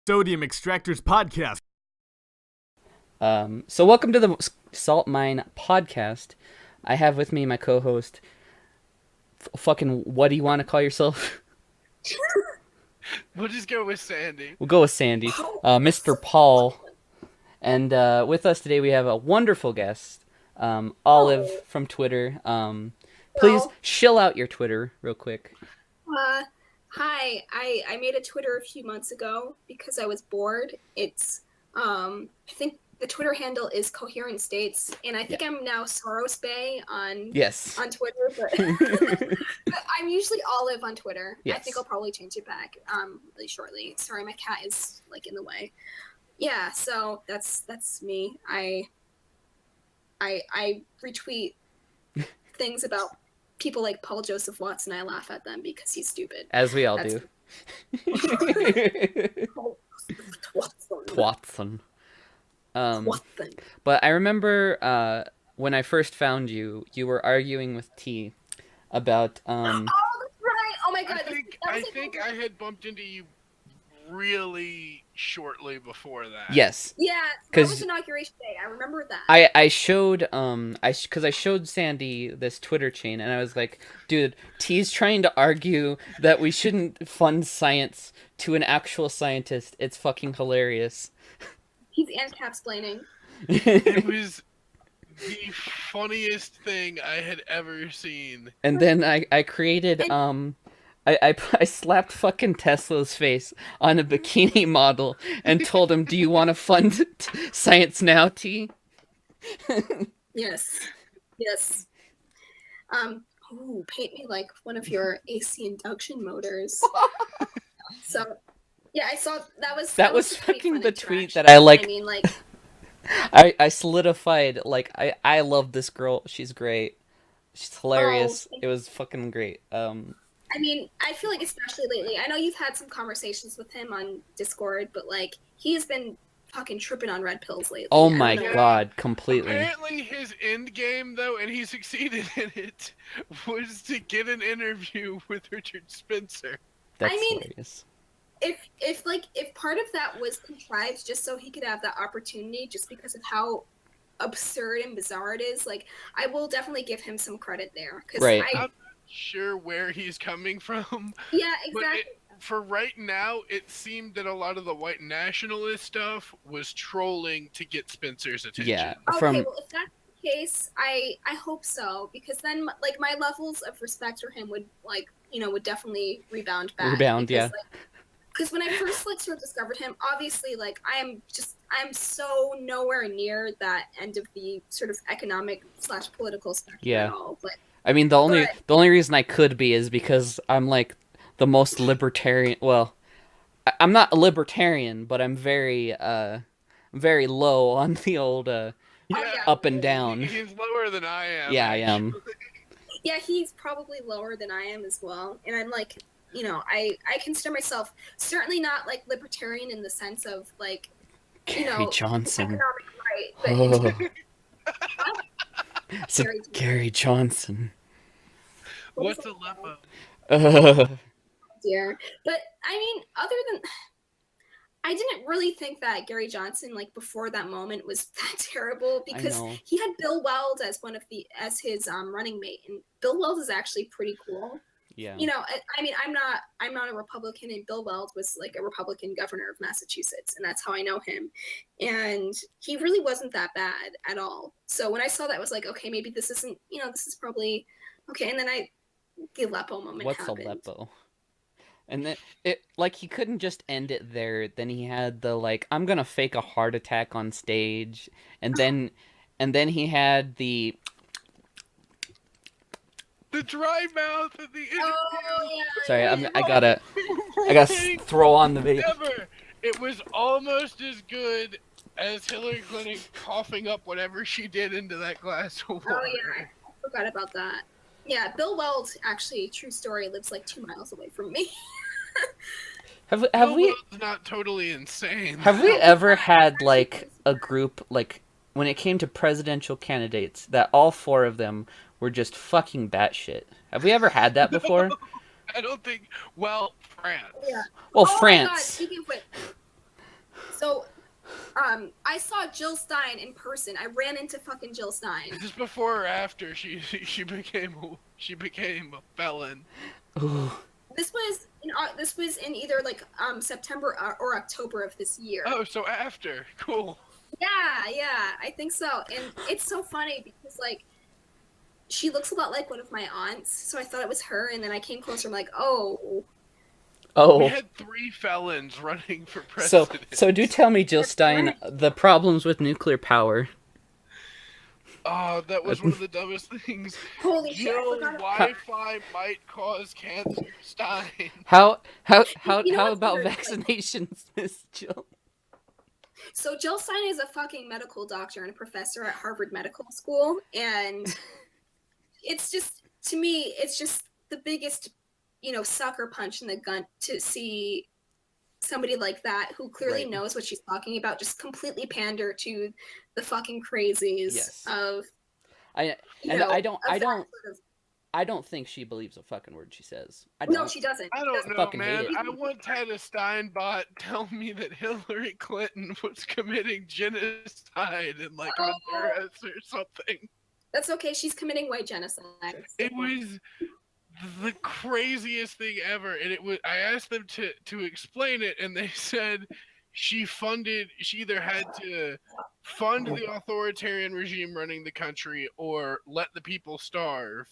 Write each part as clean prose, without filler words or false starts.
Sodium Extractors Podcast. So welcome to the Salt Mine Podcast. I have with me my co-host, fucking, what do you want to call yourself? We'll just go with Sandy. We'll go with Sandy, Mr. Paul. And with us today we have a wonderful guest, Olive from Twitter. Please shill out your Twitter real quick. Hi, I made a Twitter a few months ago because I was bored. It's I think the Twitter handle is CoherentStates, and I think I'm now Soros Bay on Twitter, but, but I'm usually Olive on Twitter. Yes. I think I'll probably change it back really shortly. Sorry, my cat is like in the way. Yeah, so that's me. I retweet things about people like Paul Joseph Watson. I laugh at them because he's stupid. As we all do. Watson. But I remember when I first found you, you were arguing with T about Oh, that's right. Oh my god. I think I had bumped into you really shortly before that. Yes. Yeah, that was inauguration day. I remember that. I showed because I showed Sandy this Twitter chain, and I was like, dude, T's trying to argue that we shouldn't fund science to an actual scientist. It's fucking hilarious. He's ANCAP-splaining. It was the funniest thing I had ever seen. And then I created I slapped fucking Tesla's face on a bikini model and told him, "Do you want to fund science now, T?" Yes. Paint me like one of your AC induction motors. So, yeah, I saw that was fucking the tweet that I like. I mean, like, I solidified, like, I love this girl. She's great. She's hilarious. It was fucking great. I mean, I feel like especially lately, I know you've had some conversations with him on Discord, but like he has been fucking tripping on red pills lately. Oh my god, completely. Apparently his end game, though, and he succeeded in it, was to get an interview with Richard Spencer. That's hilarious. If part of that was contrived just so he could have that opportunity, just because of how absurd and bizarre it is, like I will definitely give him some credit there. Right. I'm not sure where he's coming from. Yeah, exactly. For right now, it seemed that a lot of the white nationalist stuff was trolling to get Spencer's attention. Yeah. Okay, well, if that's the case, I hope so, because then like my levels of respect for him would would definitely rebound back. Because when I first sort of discovered him, obviously like I'm so nowhere near that end of the sort of economic / political spectrum at all. But I mean, the only reason I could be is because I'm like the most libertarian. Well, I'm not a libertarian, but I'm very low on the old up and down. He's lower than I am. Yeah, I am. Yeah, he's probably lower than I am as well, and I'm like, I consider myself certainly not like libertarian in the sense of like, Gary Johnson. Economic right, but Gary Johnson. What's a lepo? Dear. But I mean, other than I didn't really think that Gary Johnson, like before that moment, was that terrible, because he had Bill Weld as his running mate, and Bill Weld is actually pretty cool. Yeah. I mean, I'm not a Republican, and Bill Weld was like a Republican governor of Massachusetts, and that's how I know him. And he really wasn't that bad at all. So when I saw that, I was like, okay, maybe this isn't, this is probably okay. And then the Aleppo moment happened. What's Aleppo? And then he couldn't just end it there. Then he had the like, I'm gonna fake a heart attack on stage, and then he had the dry mouth at the interview. Oh, yeah. Sorry, I gotta throw on the video. It was almost as good as Hillary Clinton coughing up whatever she did into that glass of water. Oh yeah, I forgot about that. Yeah, Bill Weld, actually, true story, lives like 2 miles away from me. Have we? Weld's not totally insane. Have we ever had like a group, like when it came to presidential candidates, that all 4 of them were just fucking batshit? Have we ever had that before? I don't think. Well, France. Yeah. Well, France. France. My God, speaking of which, I saw Jill Stein in person. I ran into fucking Jill Stein. Is this before or after she became a felon? Ooh. This was in either like September or October of this year. Oh, so after. Cool. Yeah, I think so. And it's so funny because like she looks a lot like one of my aunts, so I thought it was her, and then I came closer. I'm like, oh. We had 3 felons running for president. So do tell me, Jill Stein, the problems with nuclear power. Oh, that was one of the dumbest things. Holy shit! Jill, Wi-Fi might cause cancer, Stein. How You know what's about weird? vaccinations, Miss Jill? So Jill Stein is a fucking medical doctor and a professor at Harvard Medical School, and it's just, to me, it's just the biggest, sucker punch in the gut to see somebody like that who clearly Right. knows what she's talking about just completely pander to the fucking crazies Yes. of. I don't think she believes a fucking word she says. No, she doesn't. I don't know, fucking man. hate it. I once had a Steinbot tell me that Hillary Clinton was committing genocide in like Honduras or something. That's okay. She's committing white genocide. It was the craziest thing ever, and I asked them to explain it, and they said she either had to fund the authoritarian regime running the country or let the people starve.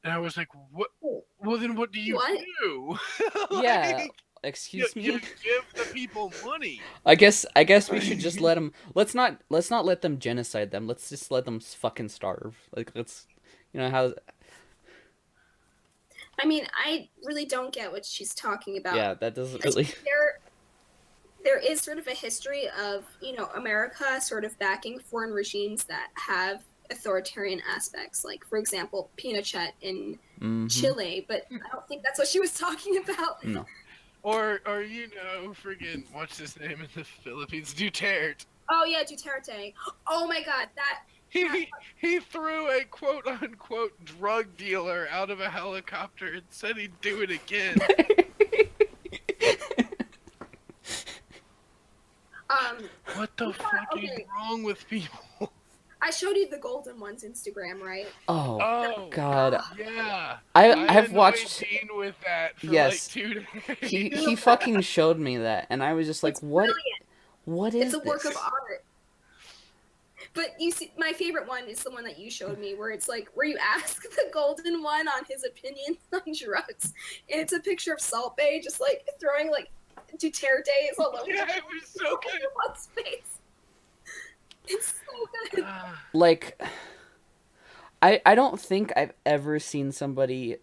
And I was like, what? Well, then what do you do? Yeah. Like, Excuse me. you give the people money. I guess we should just let them. Let's not let them genocide them. Let's just let them fucking starve. Like let's, how. I mean, I really don't get what she's talking about. Yeah, that doesn't really. There is sort of a history of, America sort of backing foreign regimes that have authoritarian aspects, like, for example, Pinochet in Chile, but I don't think that's what she was talking about. No. Or friggin' what's his name in the Philippines? Duterte. Oh, yeah, Duterte. Oh, my God, that... He threw a quote-unquote drug dealer out of a helicopter and said he'd do it again. What the fuck is wrong with people? I showed you the golden one's Instagram, right? Oh God. Yeah. I have watched. With that for Yes. like 2 days. He fucking showed me that, and I was just like, It's what? brilliant. What is It's a work this? of art. But you see, my favorite one is the one that you showed me, where it's like, where you ask the golden one on his opinions on drugs, and it's a picture of Salt Bay just like throwing like Duterte's all over Yeah, it was so good. one's face. It's so good. Like, I don't think I've ever seen somebody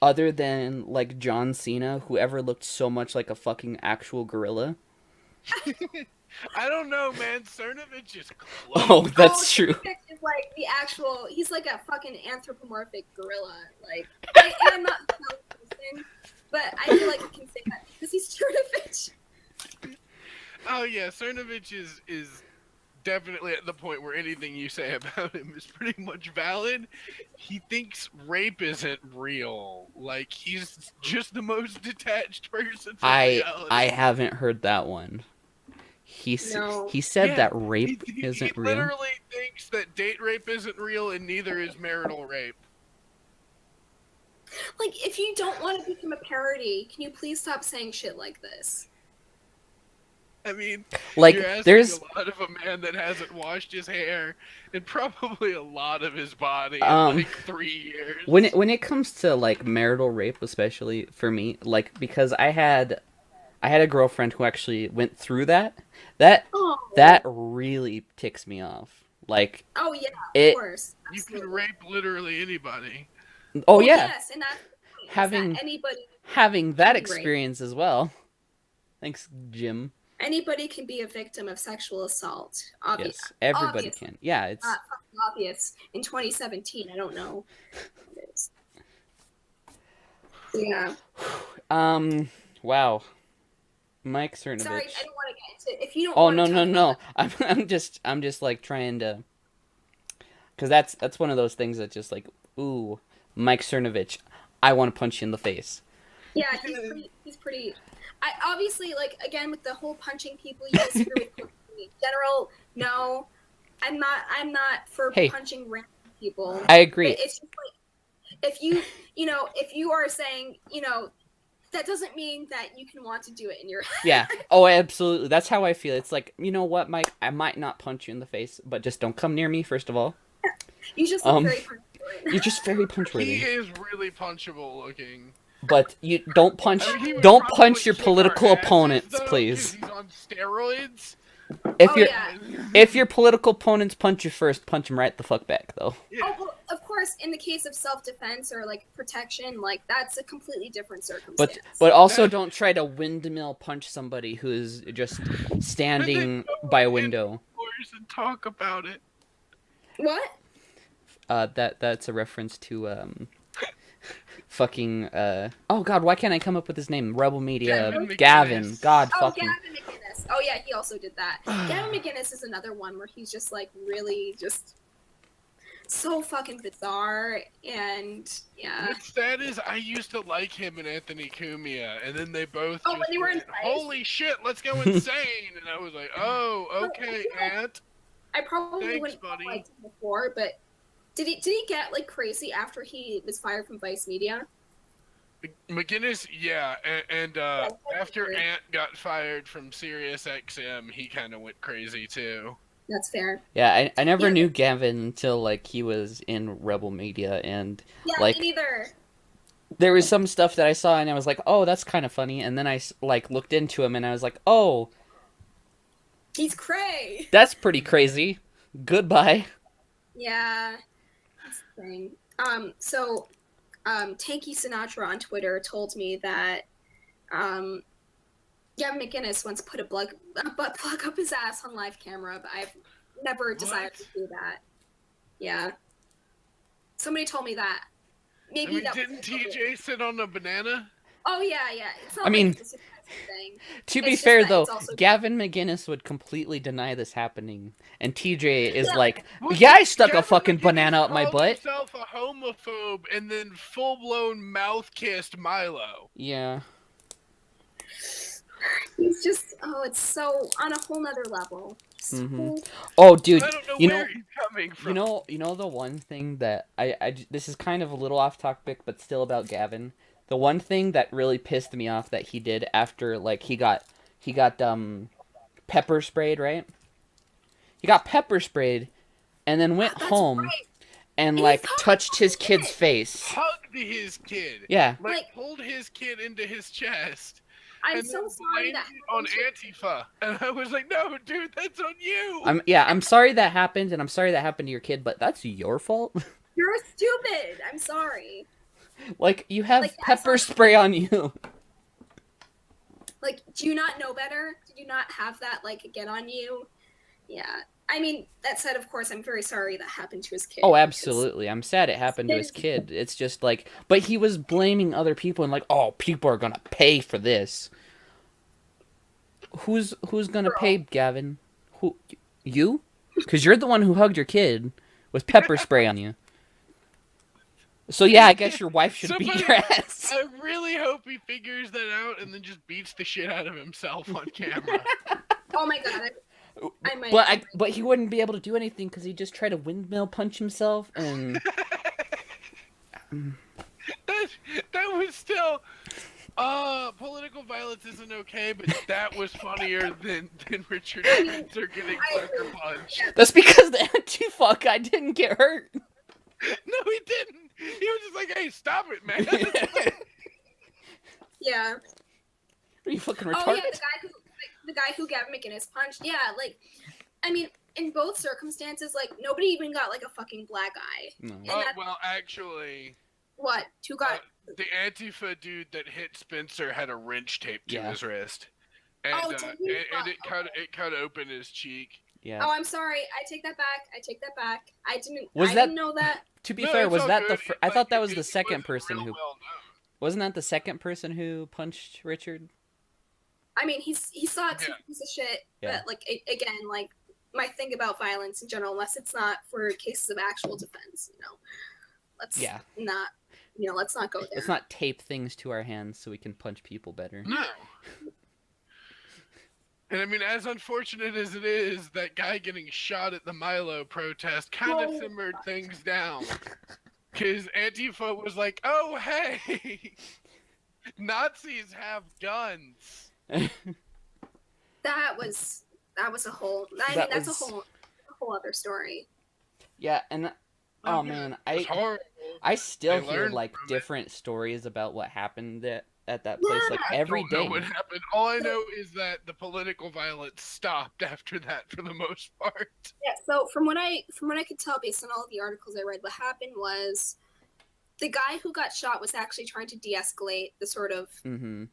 other than like John Cena who ever looked so much like a fucking actual gorilla. I don't know, man. Cernovich is close. Oh, that's true. Is like the actual. He's like a fucking anthropomorphic gorilla. Like, and I'm not a person, but I feel like I can say that because he's Cernovich. Oh yeah, Cernovich is definitely at the point where anything you say about him is pretty much valid. He thinks rape isn't real. Like, he's just the most detached person from reality. I haven't heard that one. He said that rape isn't real. He literally thinks that date rape isn't real, and neither is marital rape. Like, if you don't want to become a parody, can you please stop saying shit like this? I mean, like, you're asking there's a lot of a man that hasn't washed his hair and probably a lot of his body in like 3 years. When it comes to like marital rape, especially for me, like, because I had a girlfriend who actually went through that. That really ticks me off. Like, oh yeah, of course. You Absolutely. can rape literally anybody. Oh well, yeah, yes, and that's the point, having anybody that can experience as well. Thanks, Jim. Anybody can be a victim of sexual assault. Yes, everybody obviously. can. Yeah, it's Not fucking obvious in 2017. I don't know what it is. Yeah. Wow. Mike Cernovich. Sorry, I don't want to get into. If you don't. Oh want no to no talk no! I'm just like trying to, because that's one of those things that just like, ooh, Mike Cernovich, I want to punch you in the face. Yeah, he's pretty. I obviously, like, again with the whole punching people, you disagree with me me. General, no, I'm not for Hey. punching random people. I agree. But it's just like if you are saying, that doesn't mean that you can want to do it in your head. Yeah. Oh, absolutely. That's how I feel. It's like, you know what, Mike? I might not punch you in the face, but just don't come near me, first of all. You just look very punchable right now. You're just very punch-worthy. He is really punchable looking. But you don't punch. I mean, he would Don't probably punch your kick political our asses, opponents, though, 'cause please. He's on steroids. If your political opponents punch you first, punch them right the fuck back, though. Yeah. Oh, well, of course, in the case of self-defense or like protection, like that's a completely different circumstance. But also don't try to windmill punch somebody who is just standing by a window. And talk about it. What? That's a reference to fucking oh god, why can't I come up with his name? Rebel Media, Gavin. God fucking. Gavin McInnes. Oh yeah, he also did that. Gavin McInnes is another one where he's just like really just so fucking bizarre, and yeah. What's sad is I used to like him and Anthony Cumia, and then they both when they were in went, fights? holy shit, let's go insane, and I was like, oh, okay, Ant. I probably Thanks, wouldn't buddy. have liked him before, but did he get like crazy after he was fired from Vice Media? McGinnis, yeah, and that's after weird. Ant got fired from Sirius XM, he kind of went crazy too. That's fair. Yeah, I never Yeah. knew Gavin until like he was in Rebel Media, and Yeah, like me neither. there was some stuff that I saw and I was like, oh, that's kind of funny, and then I like looked into him and I was like, oh, He's cray. that's pretty crazy. Goodbye. Yeah, that's the thing. So, Tanky Sinatra on Twitter told me that, Gavin McInnes once put a butt plug up his ass on live camera, but I've never decided to do that. Yeah. Somebody told me that. Maybe that didn't was TJ sit on a banana? Oh yeah. It's not I mean, like a surprising thing. To be It's just fair, that though, it's also- Gavin McInnes would completely deny this happening, and TJ is Yeah. like, Well, yeah, I stuck a Gavin fucking McInnes banana up my called butt. himself a homophobe and then full-blown mouth-kissed Milo. Yeah. He's just it's so on a whole nother level. Mhm. Oh, dude, I don't know you where know, he's coming from. you know the one thing that this is kind of a little off topic, but still about Gavin. The one thing that really pissed me off that he did after like he got pepper sprayed, right? He got pepper sprayed, and then went That's home right. and And like he touched his kid's face. Hugged his kid. Yeah. Like pulled his kid into his chest. I'm and so then sorry blamed that it on Antifa. And I was like, no, dude, that's on you. I'm sorry that happened, and I'm sorry that happened to your kid, but that's your fault. You're stupid. I'm sorry. Like, you have Like, that's pepper not- spray on you. Like, do you not know better? Did you not have that, like, get on you? Yeah. I mean, that said, of course, I'm very sorry that happened to his kid. Oh, because- absolutely. I'm sad it happened to his kid. It's just like, but he was blaming other people and like, oh, people are gonna pay for this. Who's gonna pay, Gavin? Who? You? Because you're the one who hugged your kid with pepper spray on you. So yeah, I guess your wife should beat your ass. I really hope he figures that out and then just beats the shit out of himself on camera. Oh my god. I might. But he wouldn't be able to do anything because he'd just try to windmill punch himself and. that was still. Political violence isn't okay, but that was funnier than Richard Spencer getting sucker punched. That's because the Antifa guy didn't get hurt. No, he didn't. He was just like, "Hey, stop it, man." Yeah. Are you fucking Oh retarded? yeah, the guy who Gavin McInnes punched. Yeah, like, I mean, in both circumstances, like, nobody even got like a fucking black eye. No. And that, Well, actually, what? Who got? the Antifa dude that hit Spencer had a wrench taped to Yeah. his wrist, and, Oh, did he? and it cut open his cheek. Yeah. Oh, I'm sorry. I take that back. I Was I that- didn't know that. To be No, fair, it's was all that good. I It's thought like, that was it the second wasn't person real who well known. wasn't that the second person who punched Richard? I mean, he sucks. Yeah. He's a piece of shit. Yeah. But like, again, like, my thing about violence in general, unless it's not for cases of actual defense, let's not, let's not go there. Let's not tape things to our hands so we can punch people better. No. And I mean, as unfortunate as it is, that guy getting shot at the Milo protest kind of simmered things down. Because Antifa was like, oh, hey, Nazis have guns. That was a whole. I mean, that's a whole other story. Yeah, and oh man, I still hear like different stories about what happened at that place like every day. I don't know what happened. All I know is that the political violence stopped after that for the most part. Yeah, so from what I could tell based on all of the articles I read, what happened was the guy who got shot was actually trying to de-escalate the sort of the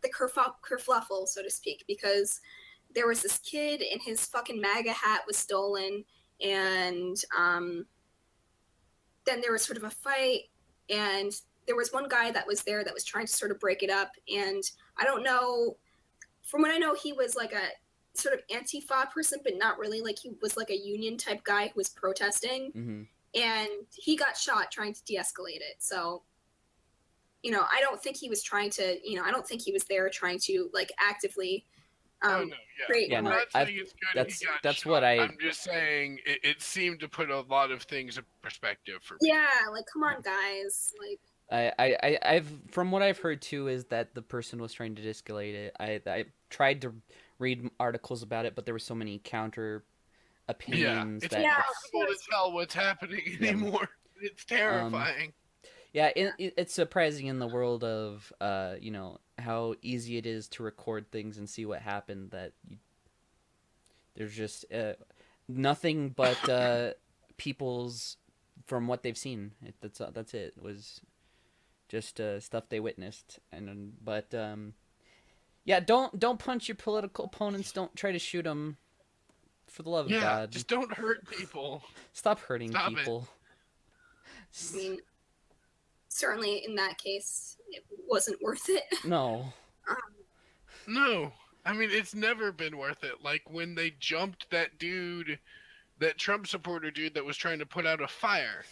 kerfluffle, so to speak, because there was this kid and his fucking MAGA hat was stolen, and then there was sort of a fight, and there was one guy that was there that was trying to sort of break it up, and I don't know, from what I know, he was like a sort of Antifa person, but not really, like he was like a union type guy who was protesting, and he got shot trying to de-escalate it. So, I don't think he was trying to, I don't think he was there trying to like actively create. I'm not saying it's good he got that's shot. what I'm just saying it seemed to put a lot of things in perspective for me. Yeah, like come on, guys, like. I've from what I've heard too is that the person was trying to de-escalate it. I tried to read articles about it, but there were so many counter opinions it's that impossible to tell what's happening anymore. It's terrifying. It's surprising in the world of how easy it is to record things and see what happened, that there's just nothing but people's from what they've seen. That's it. It was just stuff they witnessed, but don't punch your political opponents. Don't try to shoot them. For the love of God, just don't hurt people. Stop hurting people. I mean, certainly in that case, it wasn't worth it. No. No. I mean, it's never been worth it. Like when they jumped that dude, that Trump supporter dude that was trying to put out a fire.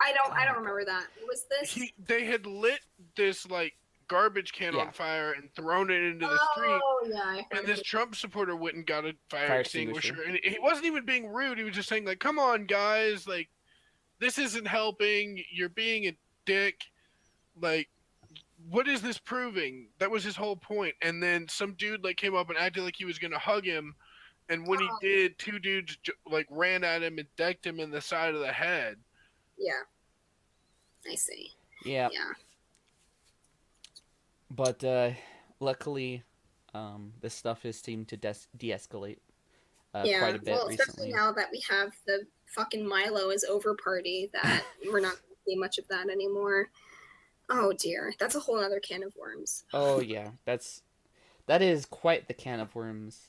I don't remember that. What was this? They had lit this like garbage can on fire and thrown it into the street. Oh yeah. And this Trump supporter went and got a fire extinguisher. And he wasn't even being rude. He was just saying like, "Come on, guys! Like, this isn't helping. You're being a dick. Like, what is this proving?" That was his whole point. And then some dude like came up and acted like he was gonna hug him. And when he did, two dudes like ran at him and decked him in the side of the head. Yeah. I see. Yeah. But luckily, this stuff has seemed to de-escalate quite a bit recently. Especially now that we have the fucking Milo is over party, that we're not going to see much of that anymore. Oh dear, that's a whole other can of worms. Oh yeah, that is quite the can of worms.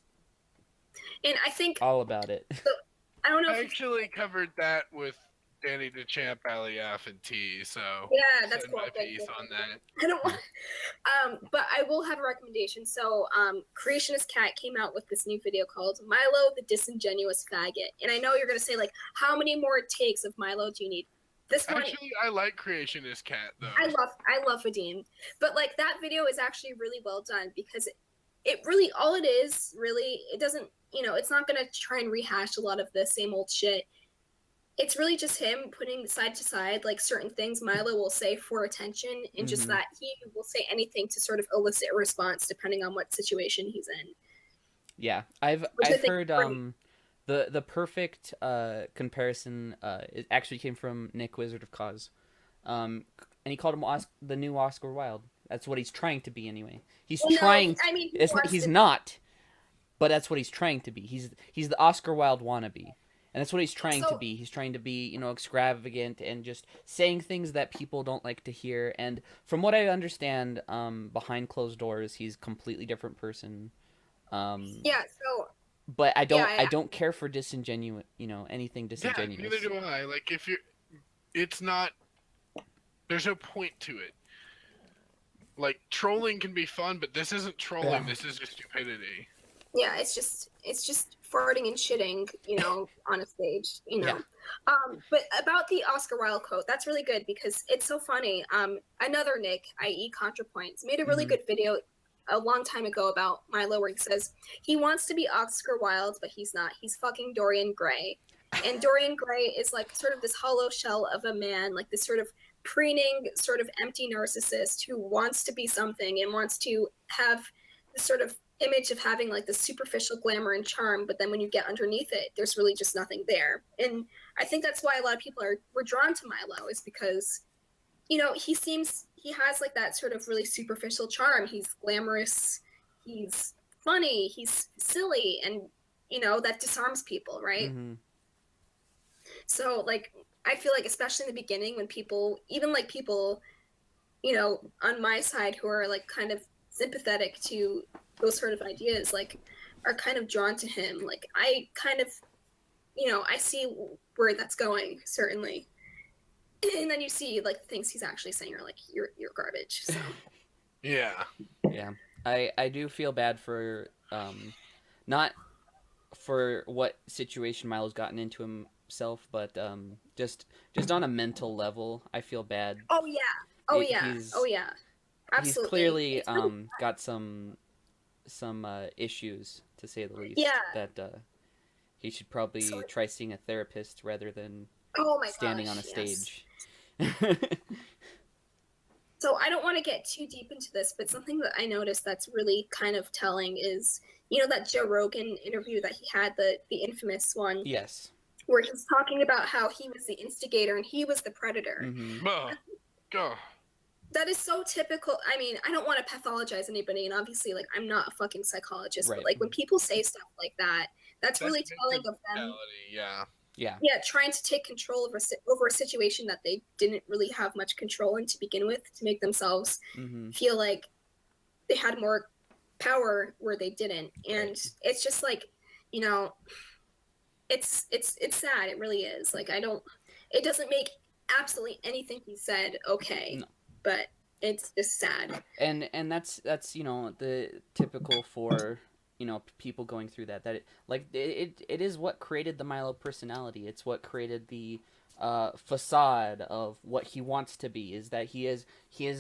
And I think all about it. So, I don't know. I actually covered that with Danny DeChamp, Aliaf, and T. So yeah, that's cool. My piece on that. I don't want, but I will have a recommendation. So, Creationist Cat came out with this new video called "Milo the Disingenuous Faggot," and I know you're gonna say like, how many more takes of Milo do you need? This one, actually, I like Creationist Cat though. I love Vadim, but like that video is actually really well done because it really all it is really it doesn't it's not gonna try and rehash a lot of the same old shit. It's really just him putting side to side like certain things Milo will say for attention, and just that he will say anything to sort of elicit a response depending on what situation he's in. Yeah, I've heard the perfect comparison. It actually came from Nick, Wizard of Cause, and he called him the new Oscar Wilde. That's what he's trying to be anyway. He's trying. I mean, he's not, but that's what he's trying to be. He's the Oscar Wilde wannabe. And that's what he's trying to be. He's trying to be, extravagant and just saying things that people don't like to hear. And from what I understand, behind closed doors, he's a completely different person. But I don't care for disingenuous, anything disingenuous. Yeah, neither do I. Like it's not. There's no point to it. Like trolling can be fun, but this isn't trolling. Yeah. This is just stupidity. Yeah, it's just farting and shitting, on a stage, Yeah. But about the Oscar Wilde quote, that's really good because it's so funny. Another Nick, i.e. ContraPoints, made a really good video a long time ago about Milo where he says he wants to be Oscar Wilde, but he's not. He's fucking Dorian Gray. And Dorian Gray is like sort of this hollow shell of a man, like this sort of preening, sort of empty narcissist who wants to be something and wants to have this sort of image of having like the superficial glamour and charm, but then when you get underneath it, there's really just nothing there. And I think that's why a lot of people were drawn to Milo, is because, you know, he has like that sort of really superficial charm. He's glamorous, he's funny, he's silly, and you know, that disarms people, right? Mm-hmm. So like I feel like especially in the beginning when people, even like people, you know, on my side who are like kind of sympathetic to those sort of ideas, like are kind of drawn to him. Like I kind of, you know, I see where that's going, certainly. And then you see like the things he's actually saying are like you're garbage. So Yeah. Yeah, I do feel bad for not for what situation Milo's gotten into himself, but just on a mental level, I feel bad. oh yeah, He's absolutely. clearly It's really got some issues, to say the least. Yeah. That he should probably So- try seeing a therapist rather than oh my standing gosh, on a yes. stage. So I don't want to get too deep into this, but something that I noticed that's really kind of telling is, you know, that Joe Rogan interview that he had, the infamous one, Yes. where he's talking about how he was the instigator and he was the predator. Mm-hmm. Go. That is so typical. I mean, I don't want to pathologize anybody, and obviously, like, I'm not a fucking psychologist, Right. but like when people say stuff like that, that's really telling of them. mentality, yeah. Yeah. Yeah, trying to take control over a situation that they didn't really have much control in to begin with, to make themselves Mm-hmm. feel like they had more power where they didn't. And Right. it's just like, you know, it's sad. It really is. Like it doesn't make absolutely anything he said okay, No. but it's just sad. And that's you know, the typical for, you know, people going through that it is what created the Milo personality. It's what created the facade of what he wants to be, is that he is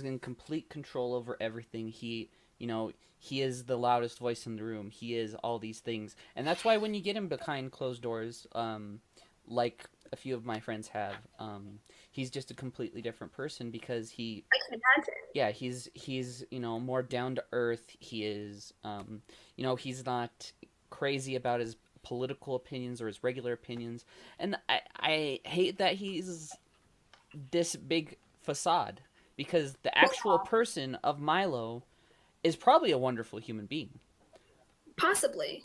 in complete control over everything. He, you know, he is the loudest voice in the room. He is all these things. And that's why when you get him behind closed doors, like a few of my friends have, he's just a completely different person, because I can imagine. yeah, he's you know, more down to earth. He is you know, he's not crazy about his political opinions or his regular opinions. And I hate that he's this big facade, because the actual person of Milo is probably a wonderful human being. Possibly.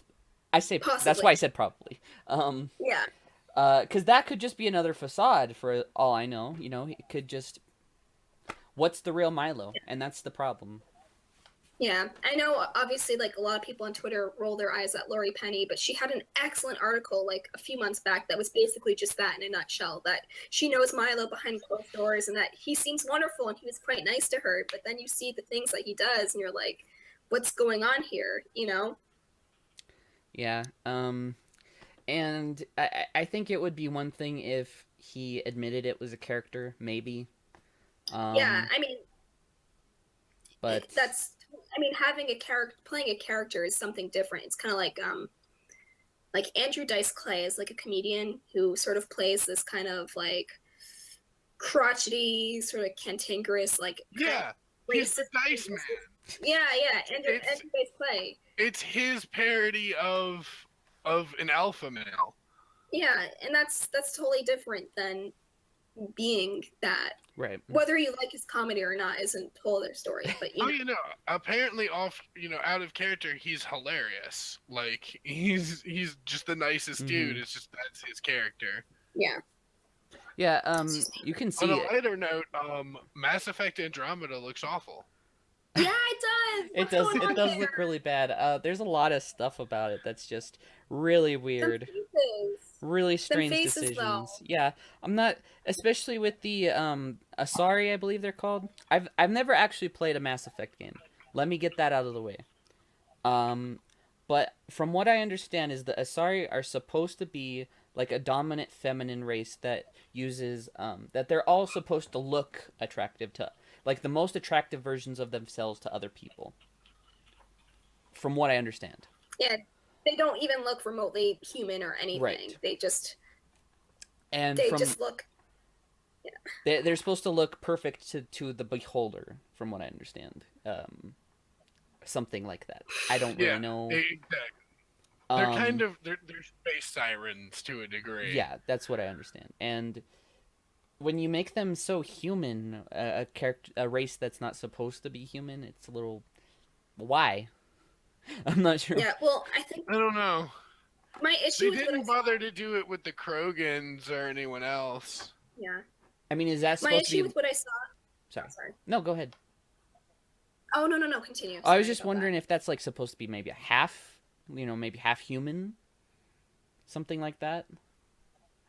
I say that's Possibly. why I said probably. Yeah. Because that could just be another facade for all I know. You know, it could just. What's the real Milo? And that's the problem. Yeah, I know obviously like a lot of people on Twitter roll their eyes at Lori Penny, but she had an excellent article like a few months back that was basically just that in a nutshell, that she knows Milo behind closed doors and that he seems wonderful and he was quite nice to her, but then you see the things that he does and you're like, what's going on here, you know? Yeah. And I think it would be one thing if he admitted it was a character, maybe. Yeah, I mean, But having a character, playing a character is something different. It's kind of like Andrew Dice Clay is like a comedian who sort of plays this kind of like crotchety, sort of cantankerous, like Yeah. He's the Dice Man. Yeah, Andrew Dice Clay. It's his parody of an alpha male. Yeah, and that's totally different than being that. right. Whether you like his comedy or not isn't a whole other story. But You know, apparently out of character, he's hilarious. Like he's just the nicest dude. It's just that's his character. yeah. Yeah. You can see On a it. lighter note, Mass Effect Andromeda looks awful. Yeah, it does. It What's does. going It on does there? look really bad. There's a lot of stuff about it that's just really Some weird. faces. Really strange faces, decisions. though. Yeah, I'm not, especially with the Asari, I believe they're called. I've never actually played a Mass Effect game. Let me get that out of the way. But from what I understand is the Asari are supposed to be like a dominant feminine race that uses that they're all supposed to look attractive to, like the most attractive versions of themselves to other people. from what I understand. Yeah, they don't even look remotely human or anything. Right. They just look. They're supposed to look perfect to the beholder, from what I understand. Something like that. I don't really know. Exactly. They're kind of they're space sirens to a degree. Yeah, that's what I understand. And when you make them so human, a race that's not supposed to be human, it's a little. Why? I'm not sure. Yeah, well, I don't know. My issue. They didn't bother to do it with the Krogans or anyone else. Yeah. I mean, is that my supposed to be? issue with what I saw? Sorry. No, go ahead. Oh no, continue. I was just wondering if that's like supposed to be maybe a half, maybe half human, something like that.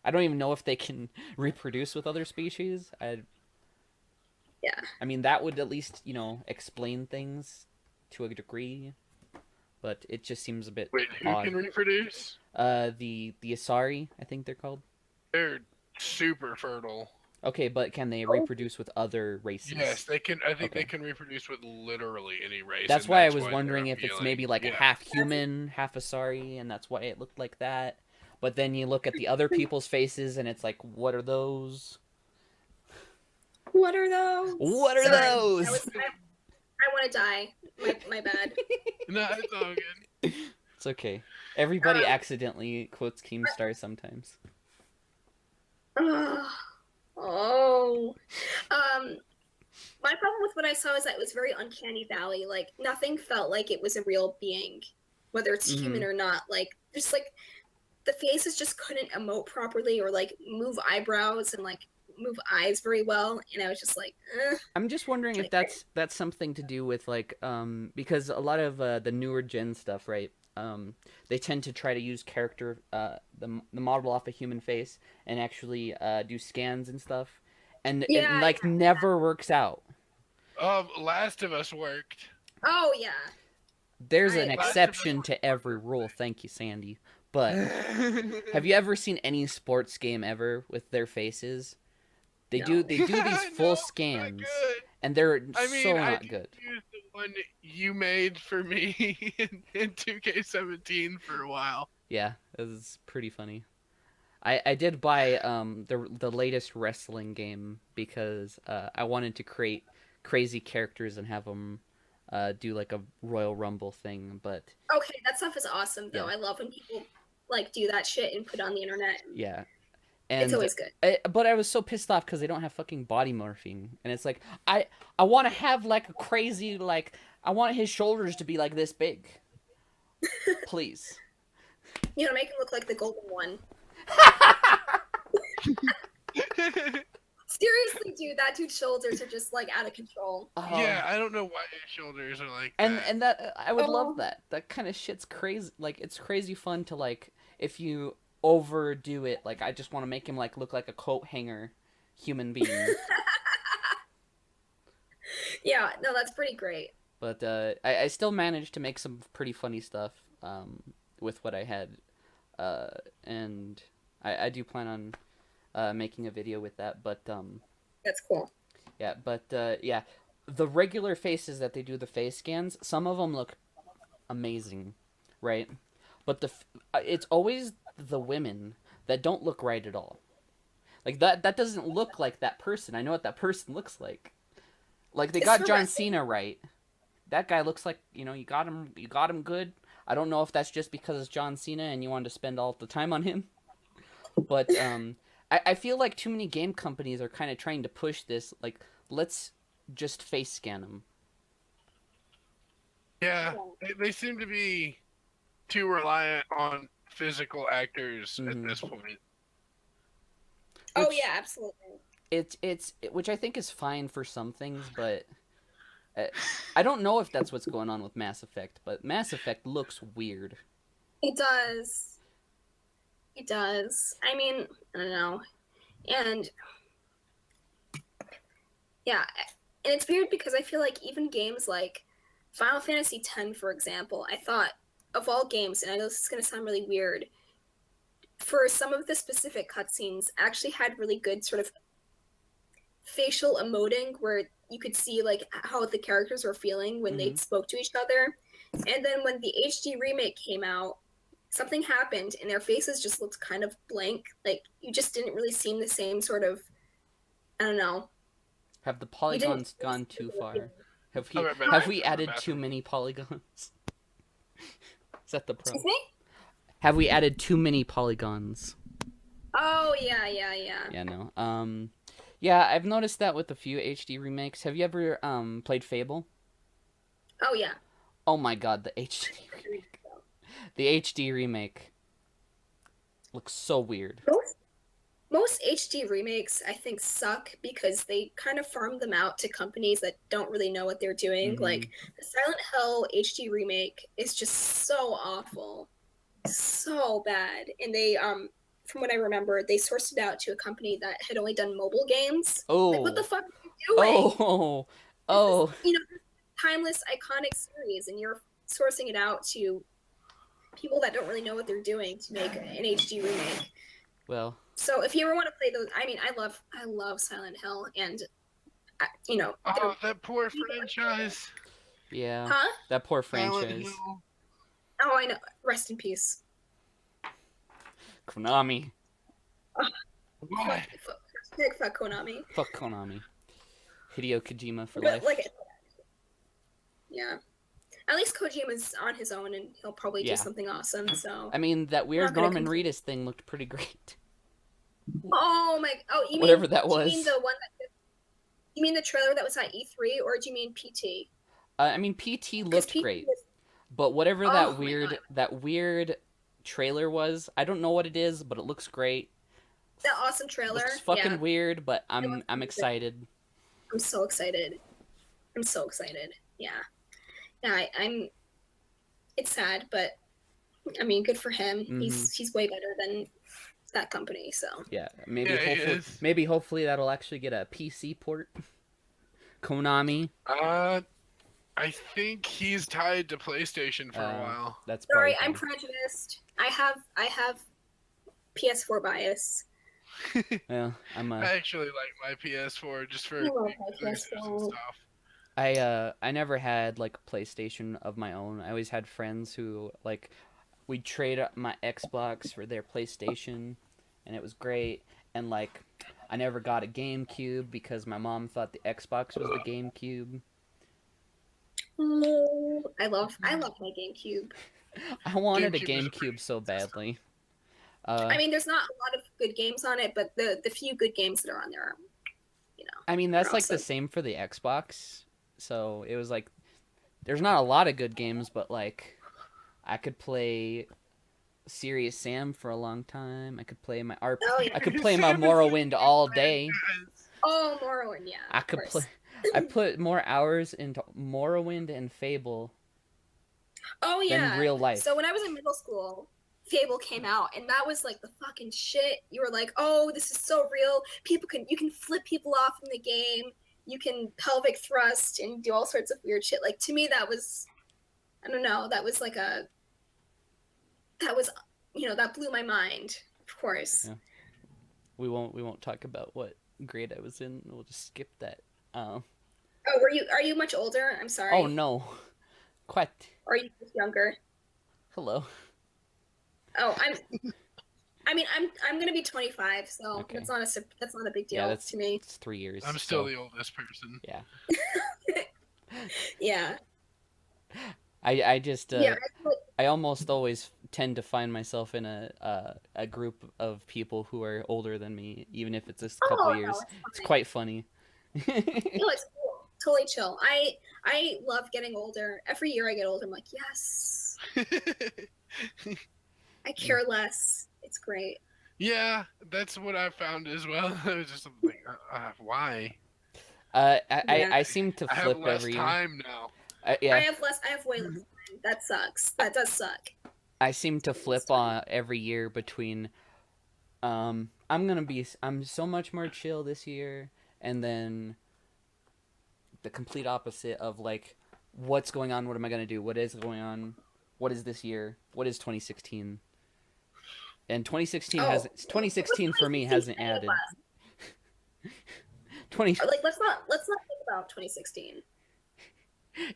I don't even know if they can reproduce with other species. Yeah. I mean, that would at least explain things to a degree, but it just seems a bit. Wait, who odd. can reproduce? The Asari, I think they're called. They're super fertile. Okay, but can they reproduce with other races? Yes, they can. I think they can reproduce with literally any race. That's why I was wondering if it's maybe like a half human, half Asari, and that's why it looked like that. But then you look at the other people's faces, and it's like, what are those? What are those? What are those? I want to die. My bad. No, it's all good. It's okay. Everybody accidentally quotes Keemstar sometimes. Oh. My problem with what I saw is that it was very uncanny valley. Like, nothing felt like it was a real being, whether it's human or not. Like, just like the faces just couldn't emote properly or like move eyebrows and like move eyes very well, and I was just like, I'm just wondering if that's something to do with like because a lot of the newer gen stuff, right? They tend to try to use character the model off a human face and actually do scans and stuff, and it never works out. Last of Us worked. Oh yeah. There's an exception to every rule. Thank you, Sandy. But have you ever seen any sports game ever with their faces? They do these full scans, and they're not good. Use the one you made for me in 2K17 for a while. Yeah, it was pretty funny. I did buy the latest wrestling game because I wanted to create crazy characters and have them do like a Royal Rumble thing. But okay, that stuff is awesome though. Yeah. I love when people like do that shit and put it on the internet. Yeah. And it's always good. But I was so pissed off because they don't have fucking body morphing. And it's like, I want to have like a crazy, like, I want his shoulders to be like this big. Please. Make him look like the golden one. Seriously, dude, that dude's shoulders are just like out of control. Yeah, I don't know why his shoulders are like that. And that, I would love that. That kind of shit's crazy. Like, it's crazy fun to, like, if you overdo it, like I just want to make him like look like a coat hanger human being. Yeah, no, that's pretty great. But I still managed to make some pretty funny stuff with what I had, and I do plan on making a video with that. But that's cool. Yeah, but yeah, the regular faces that they do the face scans, some of them look amazing, right? But it's always the women that don't look right at all. Like that doesn't look like that person. I know what that person looks like. Like they got John Cena right. That guy looks like, you got him good. I don't know if that's just because it's John Cena and you wanted to spend all the time on him. But I feel like too many game companies are kind of trying to push this, like, let's just face scan them. Yeah, they seem to be too reliant on physical actors at this point. Yeah, absolutely. It's which I think is fine for some things, but I don't know if that's what's going on with Mass Effect, but Mass Effect looks weird. It does. It does. I mean, I don't know. And yeah, and it's weird because I feel like even games like Final Fantasy X, for example, I thought of all games, and I know this is going to sound really weird, for some of the specific cutscenes, actually had really good sort of facial emoting where you could see like how the characters were feeling when they spoke to each other. And then when the HD remake came out, something happened and their faces just looked kind of blank. Like you just didn't really seem the same sort of, I don't know. Have the polygons gone too far? I'll be right back. Have we added too many polygons? Is that the problem? Excuse me? Have we added too many polygons? Oh yeah. Yeah, no. Yeah, I've noticed that with a few HD remakes. Have you ever played Fable? Oh yeah. Oh my god, the HD remake. The HD remake looks so weird. Most HD remakes, I think, suck because they kind of farm them out to companies that don't really know what they're doing. Mhm. Like the Silent Hill HD remake is just so awful, so bad. And they, from what I remember, they sourced it out to a company that had only done mobile games. Oh. Like, what the fuck are you doing? Oh. This is, you know, timeless, iconic series, and you're sourcing it out to people that don't really know what they're doing to make an HD remake. Well. So if you ever want to play those, I mean, I love Silent Hill, and you know. Oh, that poor franchise. Yeah. Huh? That poor Silent franchise. Hill. Oh, I know. Rest in peace. Konami. Why? Fuck Konami. Fuck Konami. Hideo Kojima for But life. Yeah. At least Kojima's on his own, and he'll probably do something awesome. So. I mean, that weird Not gonna Norman complain. Reedus thing looked pretty great. Oh my! Oh, you Whatever mean that was. You mean the one that? You mean the trailer that was at E3, or do you mean PT? I mean, PT looked PT great, was- but whatever Oh that my weird trailer was, I don't know what it is, but it looks great. That awesome trailer. Looks fucking Yeah. weird, but I'm amazing. excited. I'm so excited. I'm so excited. Yeah. Yeah, I'm. It's sad, but I mean, good for him. Mhm. He's way better than that company. So. Yeah, maybe Yeah, he hopefully, is. hopefully that'll actually get a PC port. Konami. I think he's tied to PlayStation for a while. That's Sorry, probably I'm fine. prejudiced. I have PS4 bias. Yeah, I'm I actually like my PS4 just for I love my exclusives and PS4. stuff. I never had like a PlayStation of my own. I always had friends who like we'd trade up my Xbox for their PlayStation, and it was great. And like I never got a GameCube because my mom thought the Xbox was the GameCube. I love my GameCube. I wanted a GameCube was a GameCube so badly. I mean, there's not a lot of good games on it, but the few good games that are on there are, you know. I mean, that's They're like the awesome. same for the Xbox. So it was like, there's not a lot of good games, but like, I could play Serious Sam for a long time. I could play my Oh, yeah. I could play my Morrowind all day. Oh, Morrowind, yeah. I of could course. play. I put more hours into Morrowind and Fable Oh yeah. than real life. So when I was in middle school, Fable came out, and that was like the fucking shit. You were like, oh, this is so real. You can flip people off in the game. You can pelvic thrust and do all sorts of weird shit. Like to me, that was, I don't know, that was that blew my mind. Of course. Yeah. We won't talk about what grade I was in. We'll just skip that. Oh, are you much older? I'm sorry. Oh no, quite. Or are you just younger? Hello. Oh, I'm gonna be 25, so Okay. that's not a big deal Yeah, that's to me. It's 3 years. I'm still so, the oldest person. Yeah. Yeah. I just Yeah. I almost always tend to find myself in a group of people who are older than me, even if it's just a couple Oh, years. no, It's fine. quite funny. No, it's cool. Totally chill. I love getting older. Every year I get older, I'm like, yes. I care less. It's great. Yeah, that's what I found as well. I was just like, why? I seem to I have flip less every year. time now. Yeah, I have way less time. That sucks. That does suck. I seem to flip every year between I'm so much more chill this year, and then the complete opposite of like what's going on, what am I going to do, what is going on, what is this year, what is 2016. And 2016 for me hasn't added 20 Like let's not think about 2016.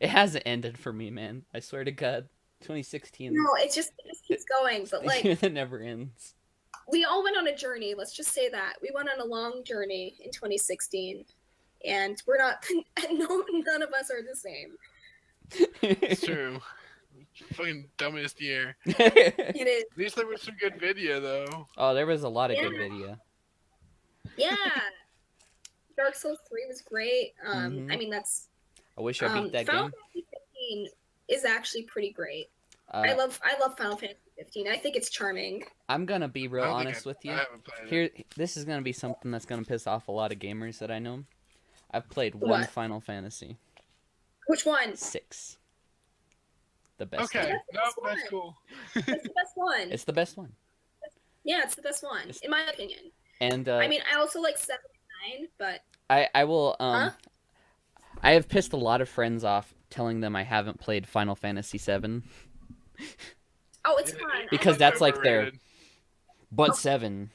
It hasn't ended for me, man. I swear to God. 2016. No, it just keeps going. But like, It never ends. we all went on a journey. Let's just say that we went on a long journey in 2016, and we're not. None of us are the same. It's true. Fucking dumbest year. It is. At least there was some good video though. Oh, there was a lot of Yeah. good video. Yeah. Dark Souls 3 was great. Mhm. I mean, that's I wish I beat that Final game. Fantasy 15 is actually pretty great. Uh, I love Final Fantasy 15. I think it's charming. I'm gonna be real I don't think honest with I you. haven't played it. Here, this is gonna be something that's gonna piss off a lot of gamers that I know. I've played one What? Final Fantasy, Which one? 6. The best Okay, one. That's no, that's fine. cool. It's the best one. It's the best one. Yeah, it's the best one, in my opinion. And I mean, I also like 7 and 9, but I will Huh? I have pissed a lot of friends off telling them I haven't played Final Fantasy 7, oh, it's It- fun. it- Because it's that's like their- overrated. but 7's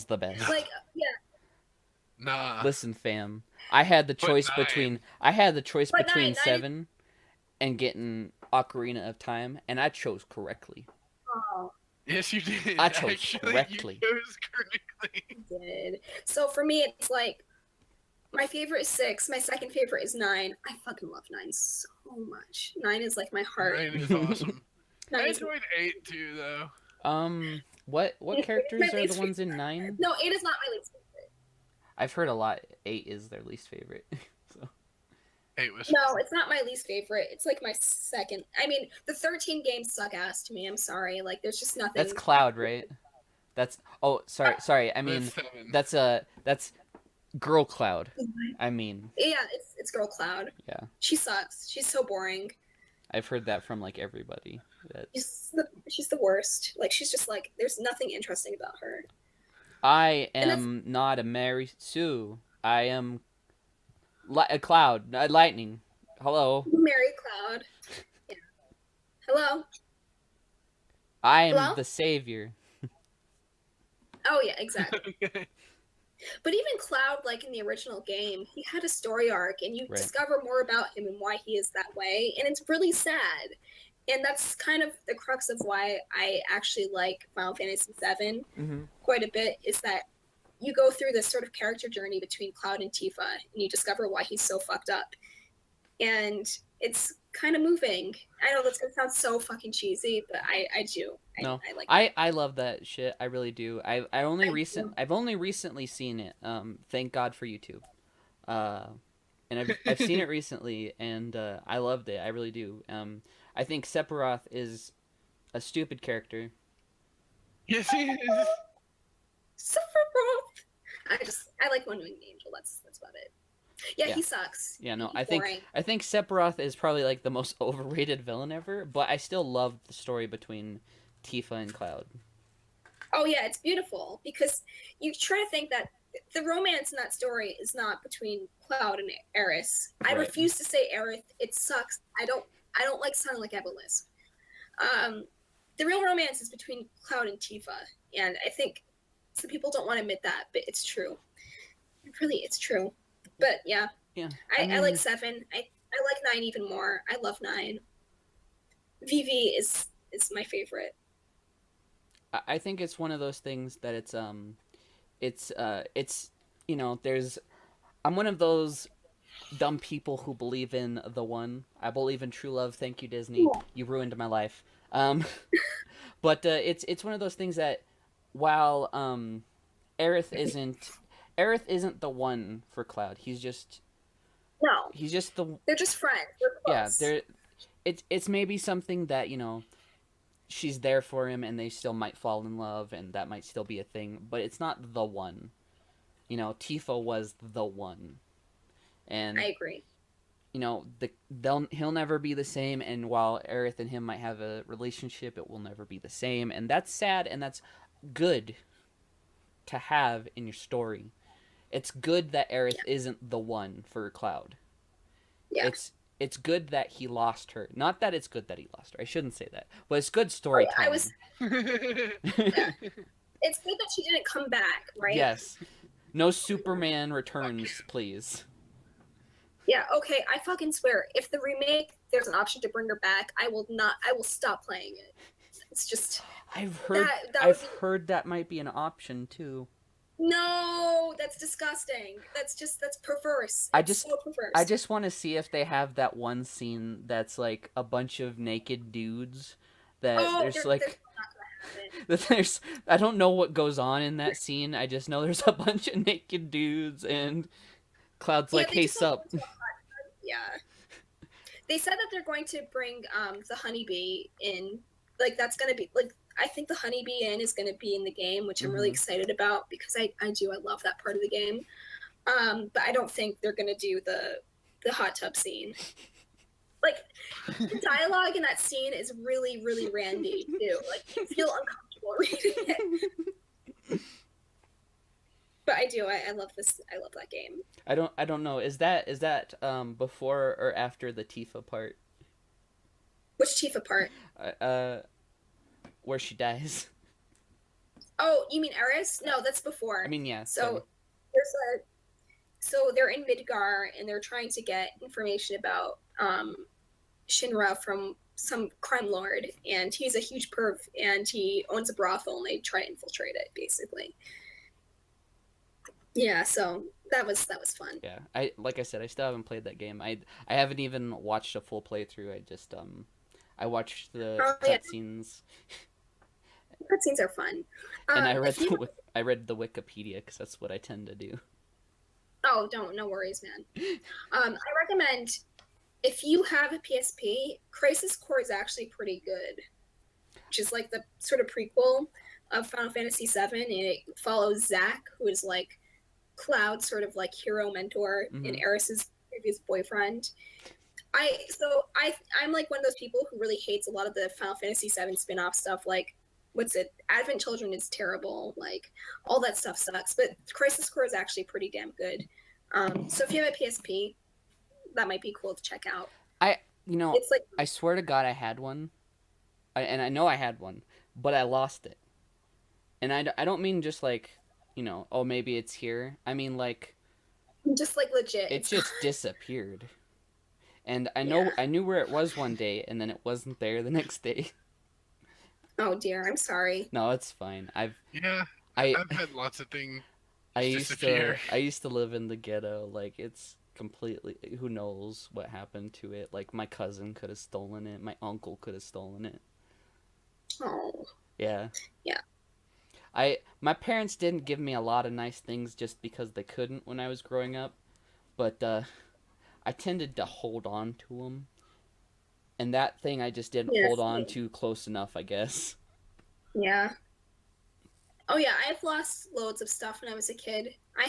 the best. Like, yeah, Nah. Listen, fam. I had the But choice 9. between But between 9 is- 7 and getting Ocarina of Time, and I chose correctly. oh, Yes, you did. I chose Actually, correctly. You chose correctly. I did. So for me, it's like my favorite is 6. My second favorite is 9. I fucking love 9 so much. 9 is like my heart. 9 is awesome. 9 I is- enjoyed 8 too, though. What characters My are the least ones in 9? No, 8 is not my least favorite. I've heard a lot 8 is their least favorite. So 8 was. No, it's not my least favorite. It's like my second. I mean, the 13 games suck ass to me. I'm sorry. Like, there's just nothing. that's Cloud, right? That's sorry. I mean, That's 7. that's Girl Cloud. I mean, Yeah, it's Girl Cloud. yeah. She sucks. She's so boring. I've heard that from like everybody. That She's the worst. Like, she's just like, there's nothing interesting about her. I And am not a Mary Sue. I am a cloud, lightning. Hello. Mary Cloud. Yeah. Hello. I am Hello? the savior. Oh yeah, exactly. But even Cloud, like in the original game, he had a story arc, and you Right. discover more about him and why he is that way, and it's really sad. And that's kind of the crux of why I actually like Final Fantasy VII Mm-hmm. quite a bit, is that you go through this sort of character journey between Cloud and Tifa, and you discover why he's so fucked up. And it's kind of moving. I know that's gonna sound so fucking cheesy, but I do. No, I like I love that shit. I really do. I've only recently seen it. Thank God for YouTube. And I've seen it recently, and I loved it. I really do. I think Sephiroth is a stupid character. Yes, he is. Sephiroth. I like One Winged Angel. That's about it. Yeah, Yeah. he sucks. Yeah, no, He's boring. I think Sephiroth is probably like the most overrated villain ever, but I still love the story between Tifa and Cloud. Oh yeah, it's beautiful because you try to think that the romance in that story is not between Cloud and Aerith. I Right. refuse to say Aerith. It sucks. I don't like sounding like Ebelisp. The real romance is between Cloud and Tifa, and I think some people don't want to admit that, but it's true. It's true. But yeah, Yeah, I like 7. I like 9 even more. I love 9. VV is my favorite. I think it's one of those things that it's you know, there's I'm one of those dumb people who believe in the one. I believe in true love. Thank you, Disney. You ruined my life. But it's one of those things that while Aerith isn't the one for Cloud. He's just No, the they're just friends. They're yeah. close. It's maybe something that, you know, she's there for him and they still might fall in love and that might still be a thing, but it's not the one. You know, Tifa was the one. And I agree. you know, he'll never be the same, and while Aerith and him might have a relationship, it will never be the same, and that's sad, and that's good to have in your story. It's good that Aerith isn't the one for Cloud. Yeah. It's good that he lost her. Not that it's good that he lost her. I shouldn't say that. But it's good storytelling. It's good that she didn't come back, right? Yes. No Superman returns, please. Yeah, okay, I fucking swear, if the remake, there's an option to bring her back, I will stop playing it. It's just, I've would be, heard that might be an option too. no, that's disgusting. That's perverse. It's so perverse. I just want to see if they have that one scene that's like a bunch of naked dudes that there's they're not gonna have it. there's I don't know what goes on in that scene. I just know there's a bunch of naked dudes and Cloud's like, they "Hey, just, like, sup?" go into a hot tub. Yeah. They said that they're going to bring the honeybee in. Like, that's gonna be like, I think the honeybee inn is gonna be in the game, which I'm really excited about because I love that part of the game. But I don't think they're gonna do the hot tub scene. Like, the dialogue in that scene is really, really randy too. Like, you feel uncomfortable reading it. But I do. I love this. I love that game. I don't know. Is that before or after the Tifa part? Which Tifa part? Where she dies. Oh, you mean Eris? No, that's before. I mean, yeah. So so they're in Midgar and they're trying to get information about Shinra from some crime lord, and he's a huge perv and he owns a brothel and they try to infiltrate it basically. Yeah, so that was fun. Yeah, like I said, I still haven't played that game. I haven't even watched a full playthrough. I just I watched the cutscenes. Cutscenes are fun. And I read the Wikipedia because that's what I tend to do. Oh, no worries, man. I recommend, if you have a PSP, Crisis Core is actually pretty good, which is like the sort of prequel of Final Fantasy VII, and it follows Zack, who is like Cloud's sort of like hero mentor and Eris's previous boyfriend. I'm like one of those people who really hates a lot of the Final Fantasy VII spin-off stuff, like Advent Children is terrible, like all that stuff sucks, but Crisis Core is actually pretty damn good. So if you have a PSP, that might be cool to check out. It's like, I swear to God I had one, and I know I had one, but I lost it. And I don't mean just like, oh, maybe it's here. I mean like, just like legit. It just disappeared. And I knew where it was one day, and then it wasn't there the next day. Oh dear, I'm sorry. No, it's fine. I've had lots of things disappear. I used to live in the ghetto. Like, it's completely, who knows what happened to it. Like, my cousin could have stolen it. My uncle could have stolen it. Oh. Yeah. Yeah. My parents didn't give me a lot of nice things just because they couldn't when I was growing up, but I tended to hold on to them. And that thing I just didn't hold on to close enough, I guess. Yeah. Oh yeah, I've lost loads of stuff when I was a kid. I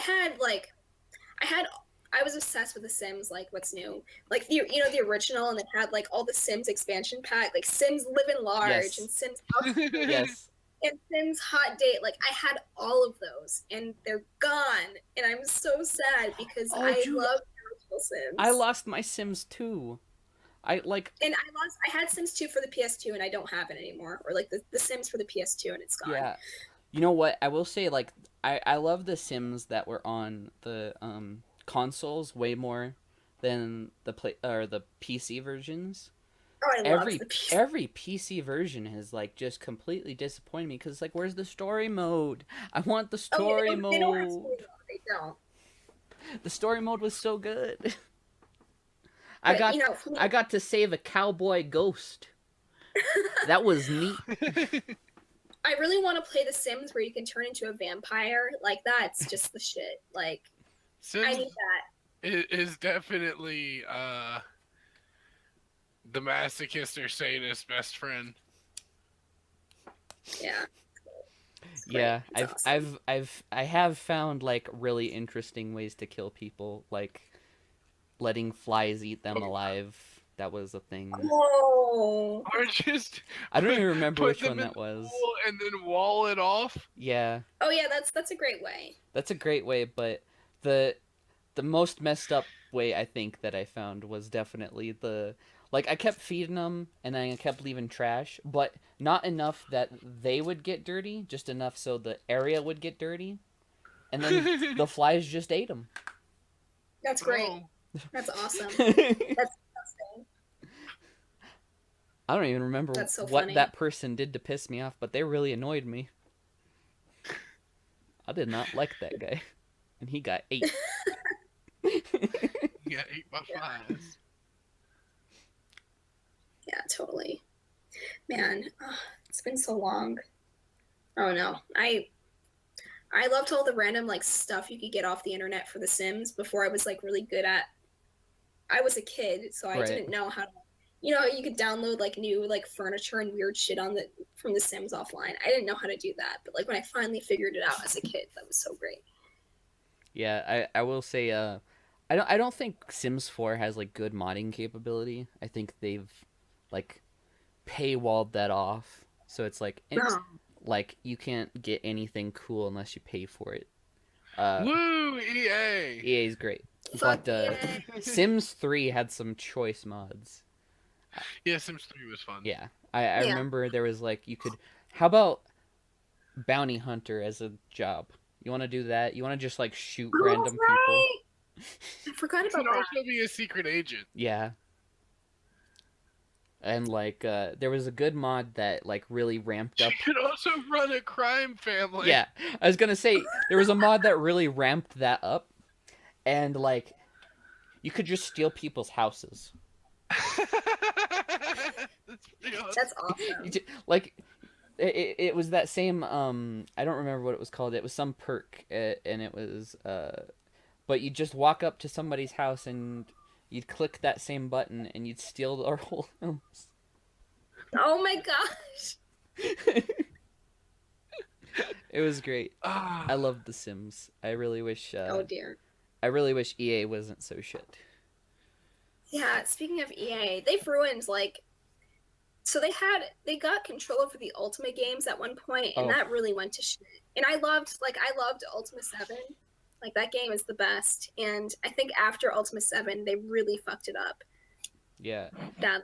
was obsessed with The Sims, like what's new. Like the original, and it had like all the Sims expansion pack, like Sims Live and Large and Sims House Yes. and Sims Hot Date. Like I had all of those and they're gone. And I'm so sad because I love the original Sims. I lost my Sims too. I had Sims 2 for the PS2 and I don't have it anymore. Or like the Sims for the PS2 and it's gone. Yeah. You know what? I will say, like, I love the Sims that were on the consoles way more than the PC versions. Oh, I love the PC. Every PC version has like just completely disappointed me because like, where's the story mode? I want the story mode. They don't have story mode. They don't. The story mode was so good. I got to save a cowboy ghost. That was neat. I really want to play The Sims where you can turn into a vampire. Like, that's just the shit. Like, Sims I need that. It is definitely the masochist or sadist best friend. Yeah. Yeah, awesome. I have found like really interesting ways to kill people, like letting flies eat them alive. That was a thing. Oh. Or just I don't even remember which one that was. And then wall it off. Yeah. Oh yeah, that's a great way. That's a great way, but the most messed up way I think that I found was definitely I kept feeding them and I kept leaving trash, but not enough that they would get dirty, just enough so the area would get dirty, and then the flies just ate them. That's great. Oh. That's awesome. I That's disgusting. don't even remember That's so what funny. that person did to piss me off, but they really annoyed me. I did not like that guy, and he got 8. Yeah, 8 by 5s. Yeah, totally. Man, it's been so long. Oh no, I loved all the random like stuff you could get off the internet for The Sims before I was like really good at. I was a kid, so I Right. didn't know how to. You know, you could download like new like furniture and weird shit on the from The Sims offline. I didn't know how to do that, but like when I finally figured it out as a kid, that was so great. Yeah, I will say I don't think Sims 4 has like good modding capability. I think they've like paywalled that off. So it's No. like you can't get anything cool unless you pay for it. Woo, EA! EA is great. Fuck But yeah. Sims 3 had some choice mods. Yeah, Sims 3 was fun. Yeah. I Yeah. remember there was like you could how about bounty hunter as a job? You want to do that? You want to just like shoot Oh, random people? right. I forgot You about can that. also be a secret agent. Yeah. And like there was a good mod that like really ramped You up. can also run a crime family. Yeah, I was gonna say there was a mod that really ramped that up, and like you could just steal people's houses. That's pretty awesome. That's awesome. Like it was that same I don't remember what it was called. It was some perk, and it was but you just walk up to somebody's house and you'd click that same button and you'd steal their whole house. Oh my gosh. It was great. Ah. I loved The Sims. I really wish Oh dear. EA wasn't so shit. Yeah, speaking of EA, they've ruined like so they got control over the Ultimate games at one point, and Oh. that really went to shit. And I loved Ultima 7. Like that game is the best. And I think after Ultima 7, they really fucked it up. Yeah. That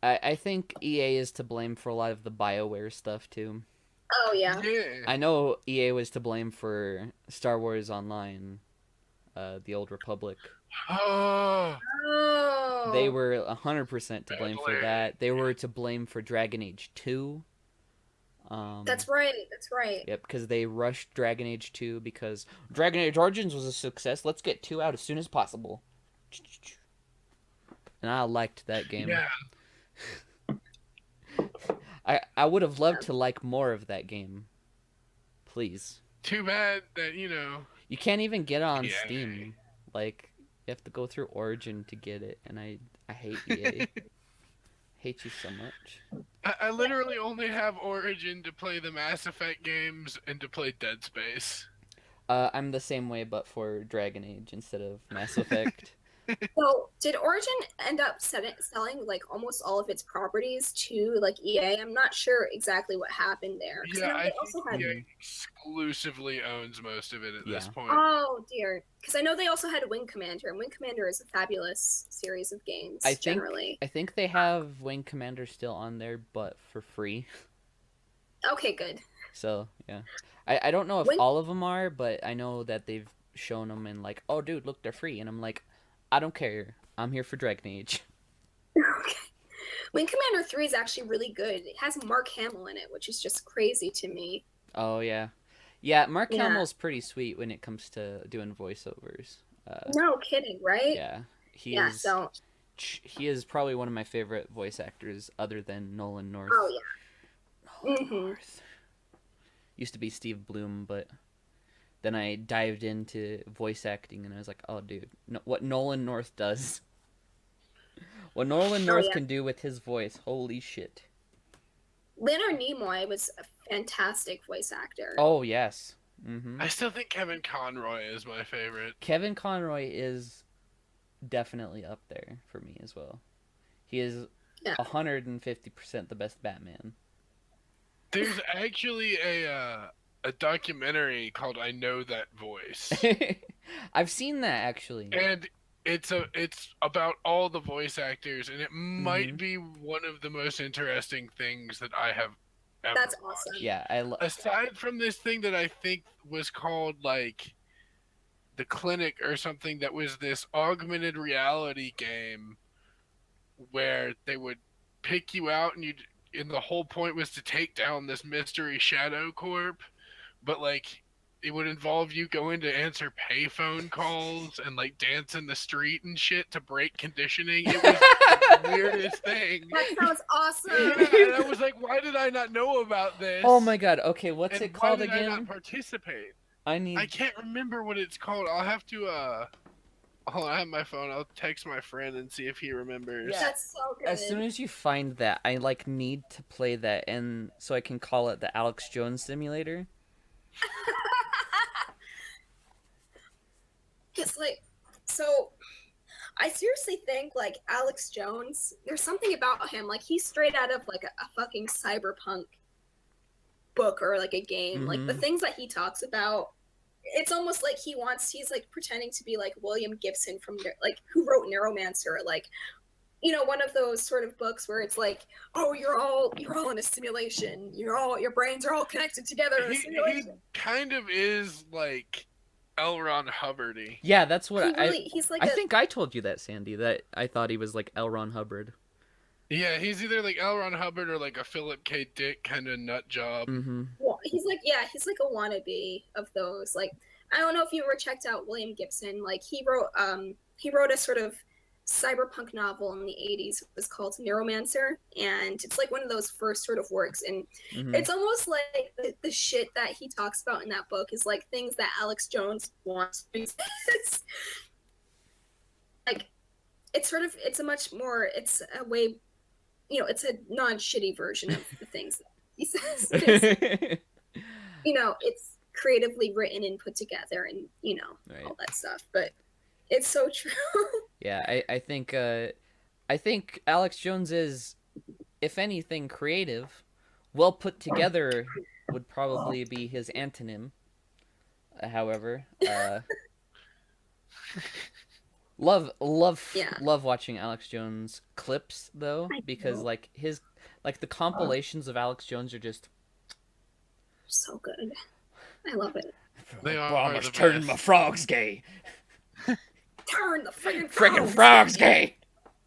I think EA is to blame for a lot of the BioWare stuff too. Oh yeah. Yeah. I know EA was to blame for Star Wars Online, the Old Republic. Oh. Oh. They were 100% to blame for Badly. that. They were to blame for Dragon Age 2. That's right. That's right. Yep, because they rushed Dragon Age 2 because Dragon Age Origins was a success. Let's get 2 out as soon as possible. And I liked that game. Yeah. I would have loved to like more of that game. Please. Too bad that, you know. You can't even get it on Yeah. Steam. Like, you have to go through Origin to get it, and I hate EA. Hate you so much. I literally only have Origin to play the Mass Effect games and to play Dead Space. I'm the same way, but for Dragon Age instead of Mass Effect. So, did Origin end up selling like almost all of its properties to like EA? I'm not sure exactly what happened there. 'Cause Yeah, know I they think also had. EA exclusively owns most of it at this Yeah. point. Oh dear, because I know they also had Wing Commander, and Wing Commander is a fabulous series of games. Generally, I think they have Wing Commander still on there, but for free. okay, good. So yeah, I don't know if Wing- all of them are, but I know that they've shown them and like, oh dude, look, they're free, and I'm like, I don't care. I'm here for Dragon Age. Okay. Wing Commander 3 is actually really good. It has Mark Hamill in it, which is just crazy to me. Oh yeah, yeah. Mark Yeah. Hamill's pretty sweet when it comes to doing voiceovers. No kidding, right? Yeah, he Yeah, is. so He is probably one of my favorite voice actors, other than Nolan North. oh yeah. Nolan Mhm. North. Used to be Steve Bloom, but then I dived into voice acting, and I was like, "Oh, dude, what Nolan North does, what Nolan North yeah. can do with his voice, holy shit!" Leonard Nimoy was a fantastic voice actor. Oh yes. I still think Kevin Conroy is my favorite. Kevin Conroy is definitely up there for me as well. He is Yeah. 150% the best Batman. There's actually a documentary called "I Know That Voice," I've seen that actually. and it's about all the voice actors, and it might Mhm. be one of the most interesting things that I have ever That's watched. awesome. Yeah, Aside from this thing that I think was called like the clinic or something that was this augmented reality game where they would pick you out and the whole point was to take down this mystery shadow corp, but like it would involve you going to answer payphone calls and like dance in the street and shit to break conditioning. It was the weirdest thing. That sounds awesome. Yeah, and I was like, why did I not know about this? Oh my god. Okay, what's And it called why did I not again? participate? I I can't remember what it's called. I'll have to hold on, I have my phone. I'll text my friend and see if he remembers. Yeah. That's so good. As soon as you find that, I like need to play that, and so I can call it the Alex Jones simulator. It's like, so I seriously think like Alex Jones, there's something about him, like he's straight out of like a fucking cyberpunk book or like a game. Like the Mhm. things that he talks about, it's almost like he's like pretending to be like William Gibson from like who wrote Neuromancer, like one of those sort of books where it's like, oh, you're all in a simulation, your brains are all connected together in a He simulation. kind of is like L. Ron Hubbardy. Yeah, that's what He's like I think I told you that, Sandy, that I thought he was like L. Ron Hubbard. Yeah, he's either like L. Ron Hubbard or like a Philip K. Dick kind of nut job. Mm-hmm. well, he's like a wannabe of those. Like I don't know if you ever checked out William Gibson. Like he wrote a sort of cyberpunk novel in the 80s. It was called Neuromancer, and it's like one of those first sort of works, and Mm-hmm. it's almost like the shit that he talks about in that book is like things that Alex Jones wants to exist. Like it's a way, it's a non-shitty version of the things that he says. 'Cause, it's creatively written and put together and Right. all that stuff, but it's so true. Yeah, I think Alex Jones is, if anything, creative. Well put together would probably be his antonym. However, love watching Alex Jones clips though, because like the compilations of Alex Jones are just So good. I love it. They are Promise the turn best. my frogs gay. Turn the friggin' Friggin' frogs gay.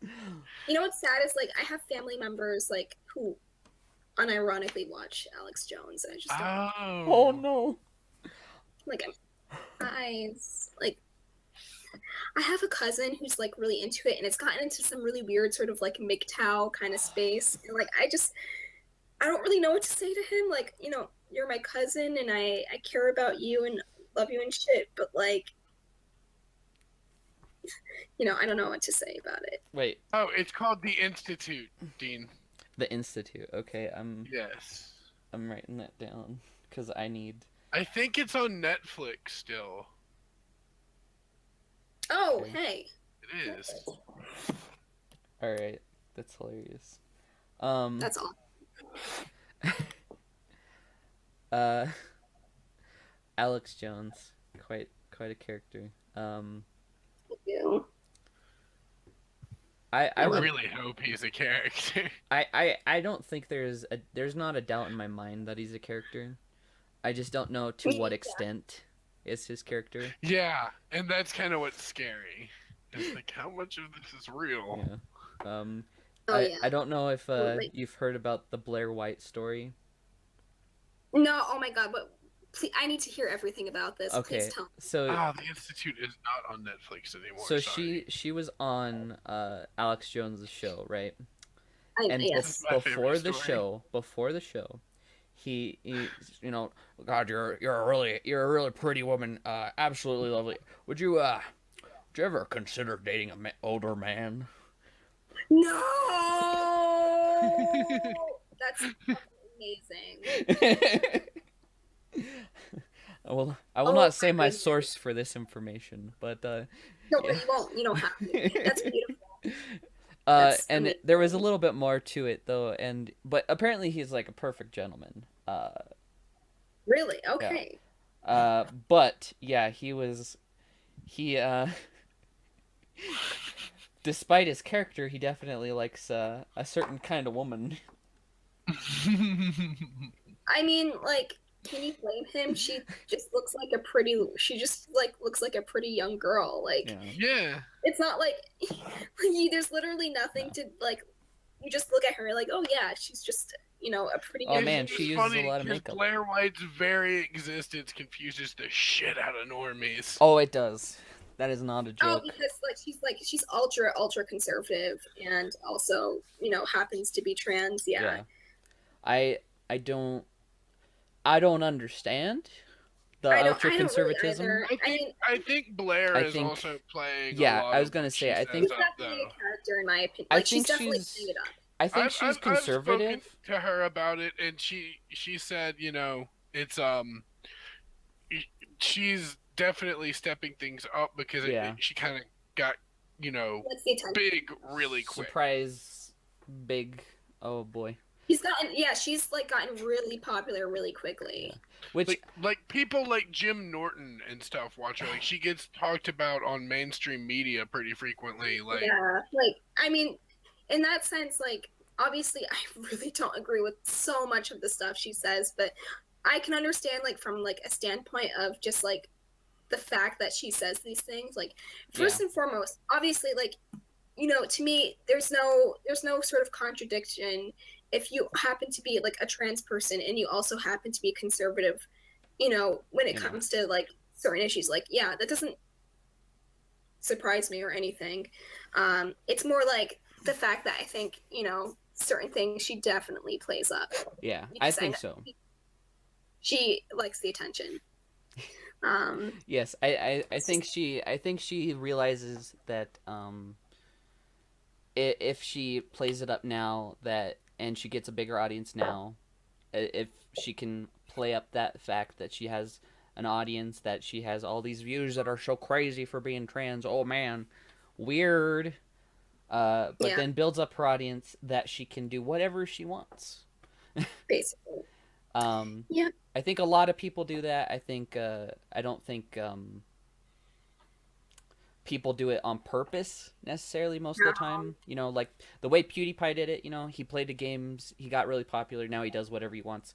You know what's sad is like I have family members like who unironically watch Alex Jones, and I just don't, oh no. like guys, like I have a cousin who's like really into it, and it's gotten into some really weird sort of like MGTOW kind of space, and like I don't really know what to say to him. Like you're my cousin, and I care about you and love you and shit, but like I don't know what to say about it. Wait, Oh, it's called The Institute, Dean. the Institute. Okay, I'm Yes. writing that down because I need. I think it's on Netflix still. Oh, Okay. hey. It is. All right, that's hilarious. That's all. Alex Jones, quite a character. Thank you. I would really hope he's a character. I don't think there's not a doubt in my mind that he's a character. I just don't know to what extent is his character. Yeah, and that's kind of what's scary. It's like, how much of this is real? Yeah. Oh, yeah. I don't know if Totally. you've heard about the Blair White story. No, oh my god, but please, I need to hear everything about this. Okay, Please tell me. so The Institute is not on Netflix anymore. so sorry. she was on Alex Jones' show, right? And Yes. My favorite before the show, he God, you're a really pretty woman, absolutely lovely. Would you ever consider dating an older man? No! That's amazing. I will Oh, not say my my source for this information, but No, Yeah. but you won't. You don't have to. That's beautiful. and amazing. there was a little bit more to it though, but apparently he's like a perfect gentleman. Really? Okay. But yeah, he despite his character, he definitely likes a certain kind of woman. I mean, like, can you blame him? She just looks like a pretty. She just looks like a pretty young girl. Like Yeah. Yeah. it's not like there's literally nothing to like. You just look at her like, oh yeah, she's just a pretty. Oh young man, It's she just uses a funny lot of because makeup. Blair White's very existence confuses the shit out of normies. Oh, it does. That is not a Oh, joke. because she's ultra conservative and also happens to be trans. Yeah. I I don't I don't understand the ultra I don't really conservatism. either. I think Blair I is think- also playing a yeah, lot I was of gonna what say, she I says think- She's up, definitely though. a character in my opinion. I Like she's think definitely she's- playing it up. I think she's I've spoken conservative. to her about it, and she said, it's she's definitely stepping things up because Yeah. she kind of got That's the attention. big really quick. Surprise, big. Oh boy. She's gotten really popular really quickly. Which Like people like Jim Norton and stuff watch her. Like she gets talked about on mainstream media pretty frequently. Like Yeah, in that sense, obviously I really don't agree with so much of the stuff she says, but I can understand from a standpoint of just the fact that she says these things. First and foremost, obviously to me there's no sort of contradiction if you happen to be a trans person and you also happen to be conservative, when it comes to certain issues. That doesn't surprise me or anything. It's more the fact that I think certain things she definitely plays up. yeah, I Because think know so. She likes the attention. Yes, I think she realizes that if she plays it up now and she gets a bigger audience now, if she can play up that fact that she has an audience, that she has all these views that are so crazy for being trans, oh man, weird. But Yeah. then builds up her audience that she can do whatever she wants. Basically. Yeah. I think a lot of people do that. I don't think people do it on purpose necessarily most of the time. Like the way PewDiePie did it, he played the games, he got really popular, now he does whatever he wants.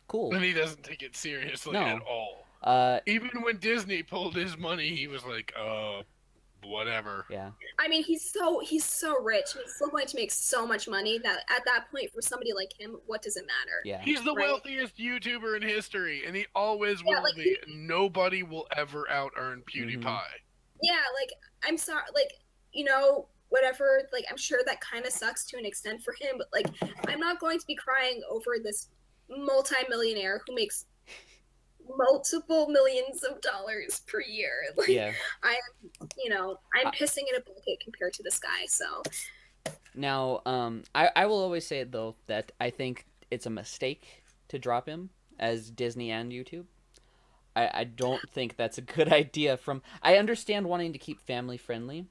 Cool. And he doesn't take it seriously No. at all. Even when Disney pulled his money, he was like, whatever. Yeah. I mean, he's so rich and he's still going to make so much money that at that point, for somebody like him, what does it matter? Yeah. He's the Right. wealthiest YouTuber in history, and he always will be. Nobody will ever out-earn PewDiePie. Yeah, I'm sorry, whatever, I'm sure that kind of sucks to an extent for him, but I'm not going to be crying over this multi-millionaire who makes multiple millions of dollars per year. Yeah. I'm pissing in a bucket compared to this guy. So Now, I will always say though that I think it's a mistake to drop him as Disney and YouTube. I don't think that's a good idea. I understand wanting to keep family friendly,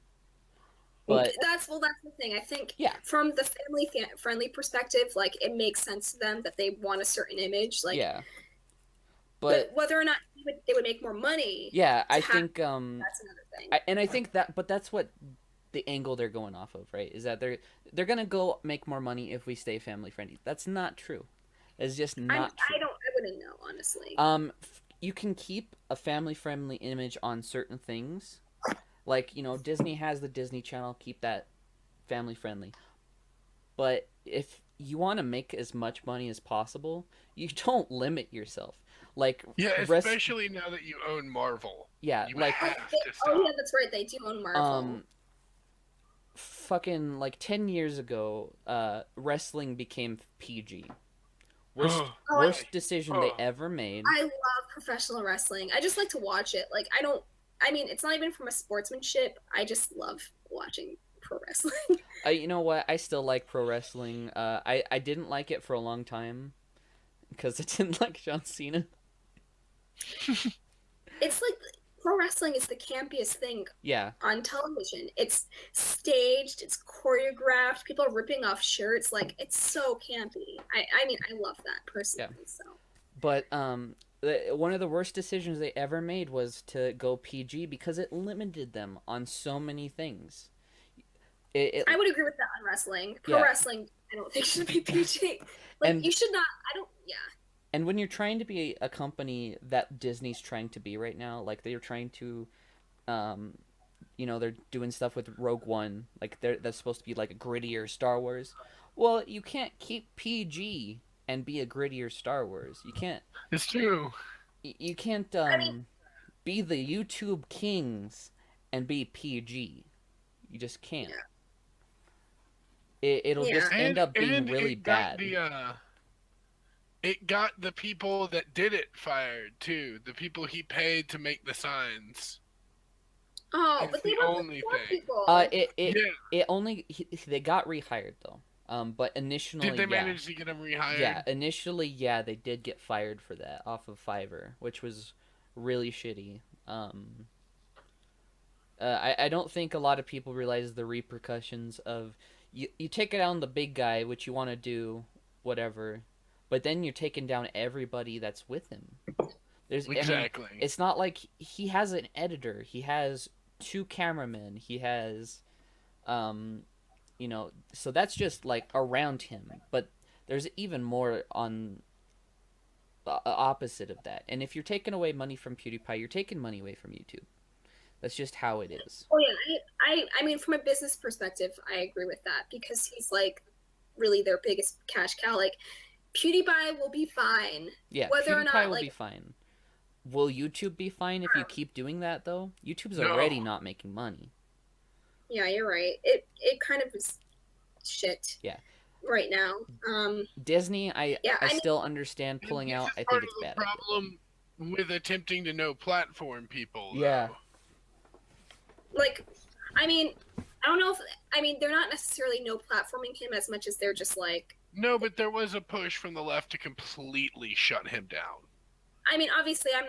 but that's the thing. I think Yeah. from the family friendly perspective, it makes sense to them that they want a certain image. yeah. But whether or not they would make more money, Yeah, I have- think that's another thing. I think but that's what the angle they're going off of, right? Is that they're gonna go make more money if we stay family friendly. That's not true. It's just not true. I wouldn't know, honestly. You can keep a family friendly image on certain things, like Disney has the Disney Channel. Keep that family friendly, but if you want to make as much money as possible, you don't limit yourself. Yeah, especially now that you own Marvel. Yeah, You have to stop. Oh yeah, that's right. They do own Marvel. Fucking 10 years ago, wrestling became PG. Worst decision they ever made. I love professional wrestling. I just like to watch it. I mean, it's not even from a sportsmanship. I just love watching pro wrestling. You know what? I still like pro wrestling. I didn't like it for a long time because I didn't like John Cena. It's pro wrestling is the campiest thing Yeah. on television. It's staged, it's choreographed, people are ripping off shirts, it's so campy. I mean, I love that personally. Yeah. So But one of the worst decisions they ever made was to go PG because it limited them on so many things. I would agree with that on wrestling. Pro Yeah. wrestling, I don't think should be PG. And- You should not. I don't. Yeah. And when you're trying to be a company that Disney's trying to be right now, like they're trying to, um, they're doing stuff with Rogue One, like that's supposed to be like a grittier Star Wars. Well, you can't keep PG and be a grittier Star Wars. You can't. It's true. You can't I mean, be the YouTube kings and be PG. You just can't. Yeah. It'll Yeah. just end up being And really it got bad. it got the people that did it fired too. The people he paid to make the signs. oh, It's but they the were only poor thing. people. It only they got rehired though. But initially, Did they yeah. manage to get him rehired? Yeah, initially, yeah, they did get fired for that off of Fiverr, which was really shitty. I don't think a lot of people realize the repercussions of you take it down the big guy, which you want to do, whatever, but then you're taking down everybody that's with him. Exactly. It's not like he has an editor. He has 2 cameramen. He has, so that's just like around him. But there's even more on the opposite of that. And if you're taking away money from PewDiePie, you're taking money away from YouTube. That's just how it is. Oh yeah, I mean, from a business perspective, I agree with that because he's like really their biggest cash cow. Like PewDiePie will be fine. Yeah, Whether PewDiePie or not, will like, be fine. Will YouTube be fine if you keep doing that though? YouTube's No. already not making money. yeah, you're right. It kind of is shit. Yeah. Right now. Disney, I mean, still understand pulling This out. is I part think it's of bad. the problem with attempting to no platform people. Though. Yeah. like, I mean, I don't know if they're not necessarily no platforming him as much as they're just like. No, but there was a push from the left to completely shut him down. I mean, obviously, I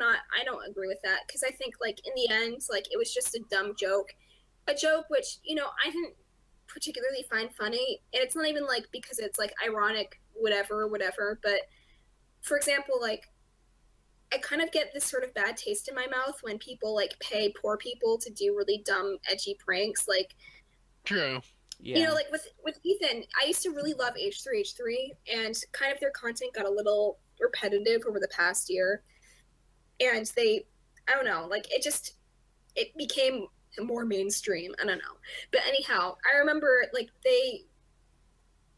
don't agree with that because I think, like, in the end, like, it was just a dumb joke. A joke which, I didn't particularly find funny. And it's not even, like, because it's, like, ironic, whatever. But, for example, like, I kind of get this sort of bad taste in my mouth when people, like, pay poor people to do really dumb, edgy pranks. Like, True. Yeah. like, with Ethan, I used to really love H3H3, and kind of their content got a little repetitive over the past year, and I don't know, like it became more mainstream. I don't know, but anyhow, I remember like they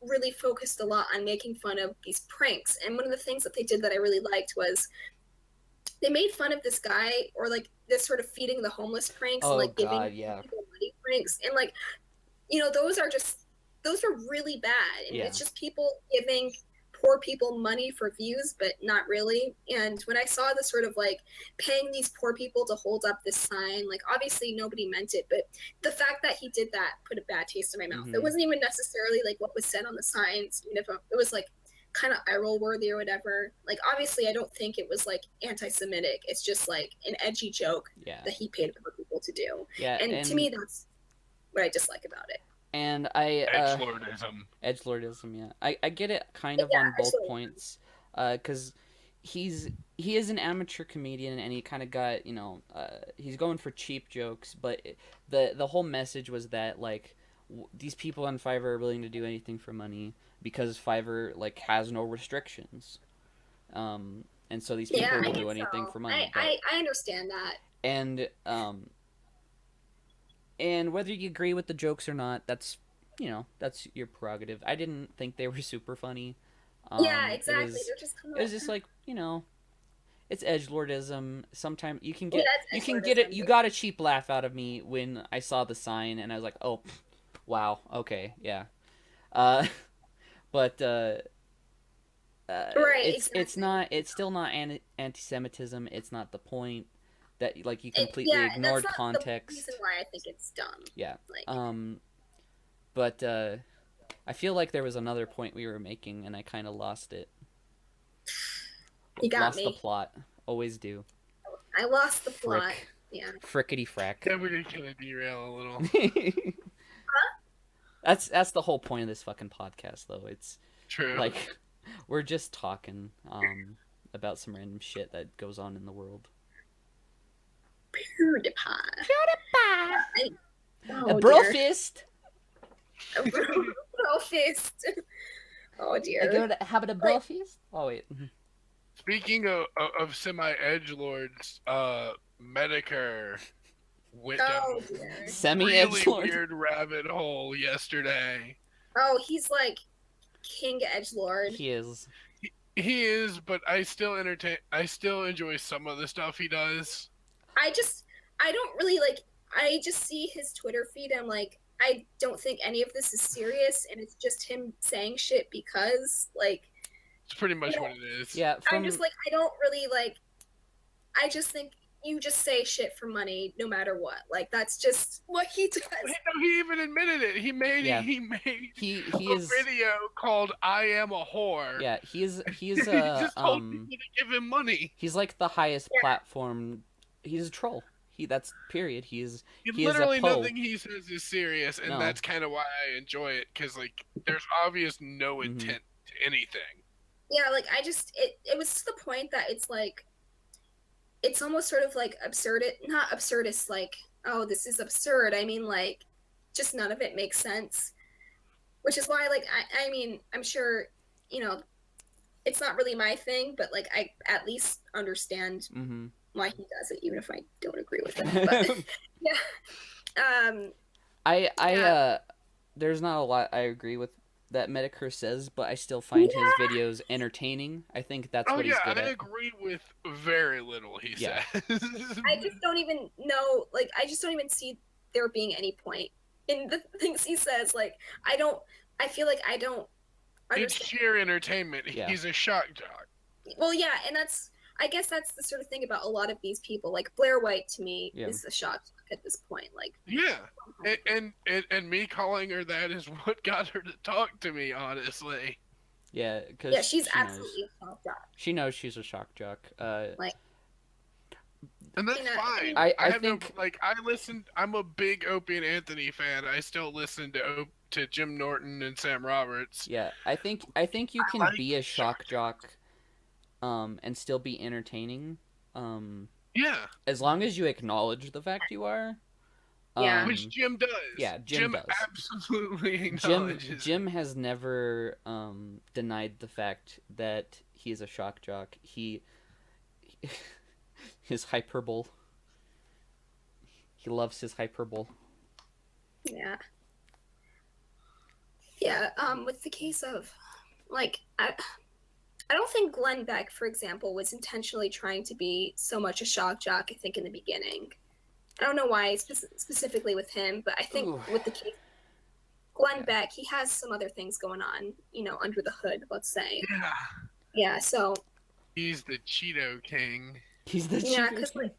really focused a lot on making fun of these pranks, and one of the things that they did that I really liked was they made fun of this guy or like this sort of feeding the homeless pranks and like giving people money pranks, and like those are really bad, and it's just people giving poor people money for views, but not really. And when I saw the sort of like paying these poor people to hold up this sign, like obviously nobody meant it, but the fact that he did that put a bad taste in my mouth. It wasn't even necessarily like what was said on the signs, even if it was like kind of eye roll worthy or whatever. Like obviously I don't think it was like anti-Semitic. It's just like an edgy joke that he paid for people to do. Yeah, and to me that's what I dislike about it. And edgelordism, yeah. I get it kind of on both points, because he is an amateur comedian and he kind of got, he's going for cheap jokes, but the whole message was that like these people on Fiverr are willing to do anything for money because Fiverr like has no restrictions, and so these people will do anything for money. I understand that. And whether you agree with the jokes or not, that's your prerogative. I didn't think they were super funny. Yeah, exactly. It was just like, it's edgelordism. Sometimes you can get it. You got a cheap laugh out of me when I saw the sign, and I was like, oh, wow, okay, yeah. But right, it's still not anti-Semitism. It's not the point. That like you completely ignored that's not context. The reason why I think it's dumb. Yeah. But I feel like there was another point we were making, and I kind of lost it. You got lost me. The plot. Always do. I lost the plot. Yeah. Frickety frack. Yeah, we're gonna derail a little. Huh? That's the whole point of this fucking podcast, though. It's true. Like we're just talking about some random shit that goes on in the world. PewDiePie. A bro fist. A bro fist. Oh dear. How about a bro fist? Oh wait. Speaking of semi edgelords, Medicare went down Oh a dear. Semi really edgelord. weird rabbit hole yesterday. Oh, he's like King Edgelord. He is. He is, but I still entertain. I still enjoy some of the stuff he does. I don't really like. I just see his Twitter feed. I'm like, I don't think any of this is serious, and it's just him saying shit because, like, It's pretty much Yeah. what it is. Yeah. I'm just like, I don't really like. I just think you just say shit for money no matter what. Like, that's just what he does. He even admitted it. He made Yeah. he made he a is. video called "I Am a Whore." Yeah. He's He just told people to give him money. He's like the highest platform. He's a troll. That's period. He is Literally a po. nothing he says is serious, and No. that's kind of why I enjoy it, because like there's obvious no intent to anything. Yeah, like I just it was to the point that it's like it's almost sort of like not absurdist, like, oh, this is absurd. I mean, like, just none of it makes sense. Which is why, like, I mean, I'm sure, you know, it's not really my thing, but like I at least understand why he does it, even if I don't agree with it. But yeah. There's not a lot I agree with that Medicare says, but I still find his videos entertaining. I think that's what he's good I at. agree with very little he says. I just don't even know, like, I just don't even see there being any point in the things he says. Like, I feel like I don't understand. It's sheer entertainment. Yeah. He's a shock jock. Well, yeah, and I guess that's the sort of thing about a lot of these people. Like, Blair White, to me, Yeah. is a shock jock at this point. Like, Yeah, and me calling her that is what got her to talk to me, honestly. Yeah, because yeah, she's absolutely a shock jock. She knows she's a shock jock. Like, And that's you know, fine. I have think- no, like, I listened. I'm a big Opie and Anthony fan. I still listen to Jim Norton and Sam Roberts. Yeah, I think you can like be a shock jock, and still be entertaining. Yeah, As long as you acknowledge the fact you are. Yeah. which Jim does. Yeah, Jim does. Absolutely acknowledges. Jim has never denied the fact that he's a shock jock. His hyperbole. He loves his hyperbole. yeah. Yeah, with the case of, like, I don't think Glenn Beck, for example, was intentionally trying to be so much a shock jock, I think, in the beginning. I don't know why specifically with him, but I think with the case Glenn Beck, he has some other things going on, you know, under the hood, let's say. Yeah, Yeah, so he's the Cheeto King. He's the yeah, because like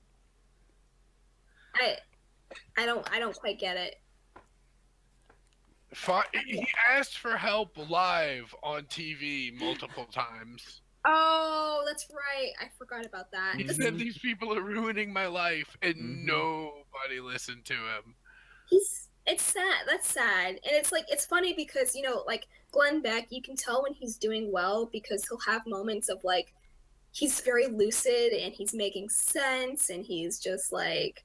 I don't quite get it. He asked for help live on TV multiple times. Oh, that's right. I forgot about that. He said these people are ruining my life, and nobody listened to him. It's sad. That's sad. And it's like, it's funny because, you know, like Glenn Beck, you can tell when he's doing well because he'll have moments of like, he's very lucid and he's making sense and he's just like,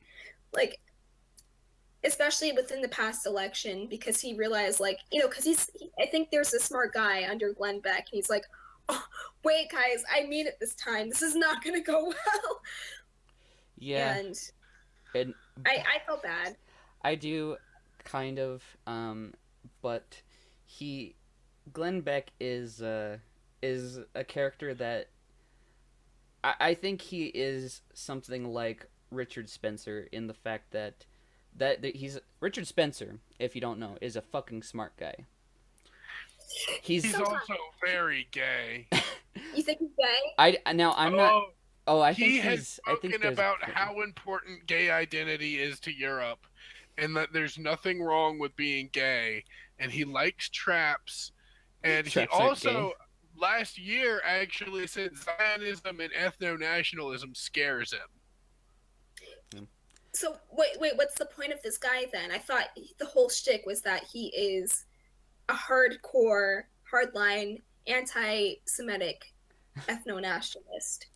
especially within the past election, because he realized, like, you know, because I think there's a smart guy under Glenn Beck and he's like, oh, wait, guys, I mean it this time. This is not going to go well. Yeah. And I felt bad. I do, kind of, but Glenn Beck is a character that I think he is something like Richard Spencer in the fact that he's Richard Spencer, if you don't know, is a fucking smart guy. He's also very gay. You think he's gay? I'm not. Oh, I think he has he's. spoken I think about how important gay identity is to Europe, and that there's nothing wrong with being gay, and he likes traps, and Traps he aren't also gay. last year actually said Zionism and ethno-nationalism scares him. So wait, what's the point of this guy then? I thought the whole shtick was that he is a hardcore, hardline, anti-Semitic ethno-nationalist.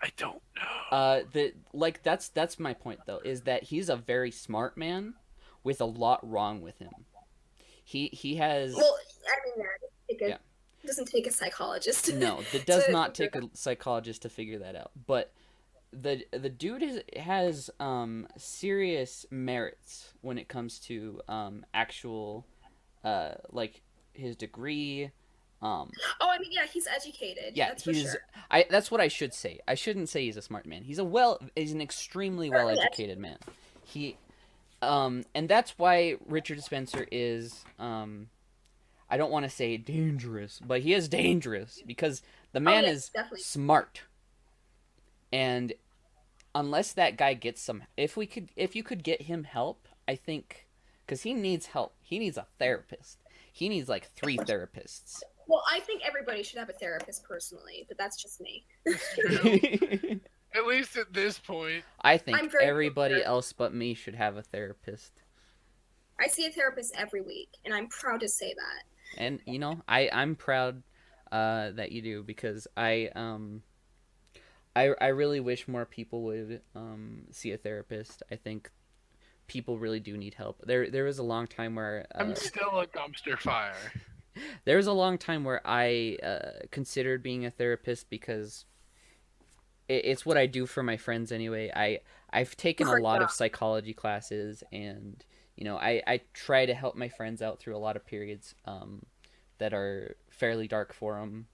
I don't know. That's my point though, is that he's a very smart man with a lot wrong with him. He has. Well, I mean, yeah. It doesn't take a psychologist. No, it does to not figure take a psychologist to figure that out. But the dude has serious merits when it comes to actual like his degree. Oh, I mean, yeah, he's educated. Yeah, That's for he's sure. that's what I should say. I shouldn't say he's a smart man. He's an extremely well Certainly educated man. He and that's why Richard Spencer is I don't want to say dangerous, but he is dangerous because the man yes, is definitely. smart. And unless that guy gets some if you could get him help, I think cuz he needs help. He needs a therapist. He needs like 3 therapists. Well, I think everybody should have a therapist personally, but that's just me. That's true. At least at this point. I I'm think very everybody prepared. else but me should have a therapist. I see a therapist every week, and I'm proud to say that. And you know, I'm proud that you do because I really wish more people would see a therapist. I think people really do need help. There was a long time where I'm still a dumpster fire. there was a long time where I considered being a therapist because it's what I do for my friends anyway. I've taken a Hard lot of job. psychology classes, and you know I try to help my friends out through a lot of periods that are fairly dark for them.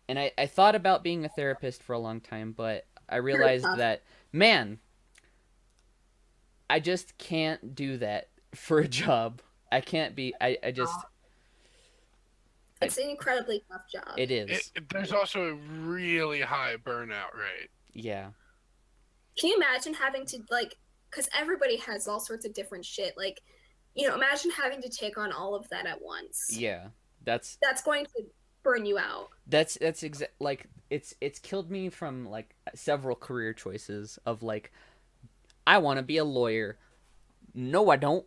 And I thought about being a therapist for a long time, but I Very realized tough. that man, I just can't do that for a job. I can't be. I just It's an incredibly tough job. it is. There's also a really high burnout rate. Yeah. Can you imagine having to because everybody has all sorts of different shit. Like, imagine having to take on all of that at once. Yeah. That's That's going to burn you out. like it's killed me from like several career choices of like I want to be a lawyer. No, I don't.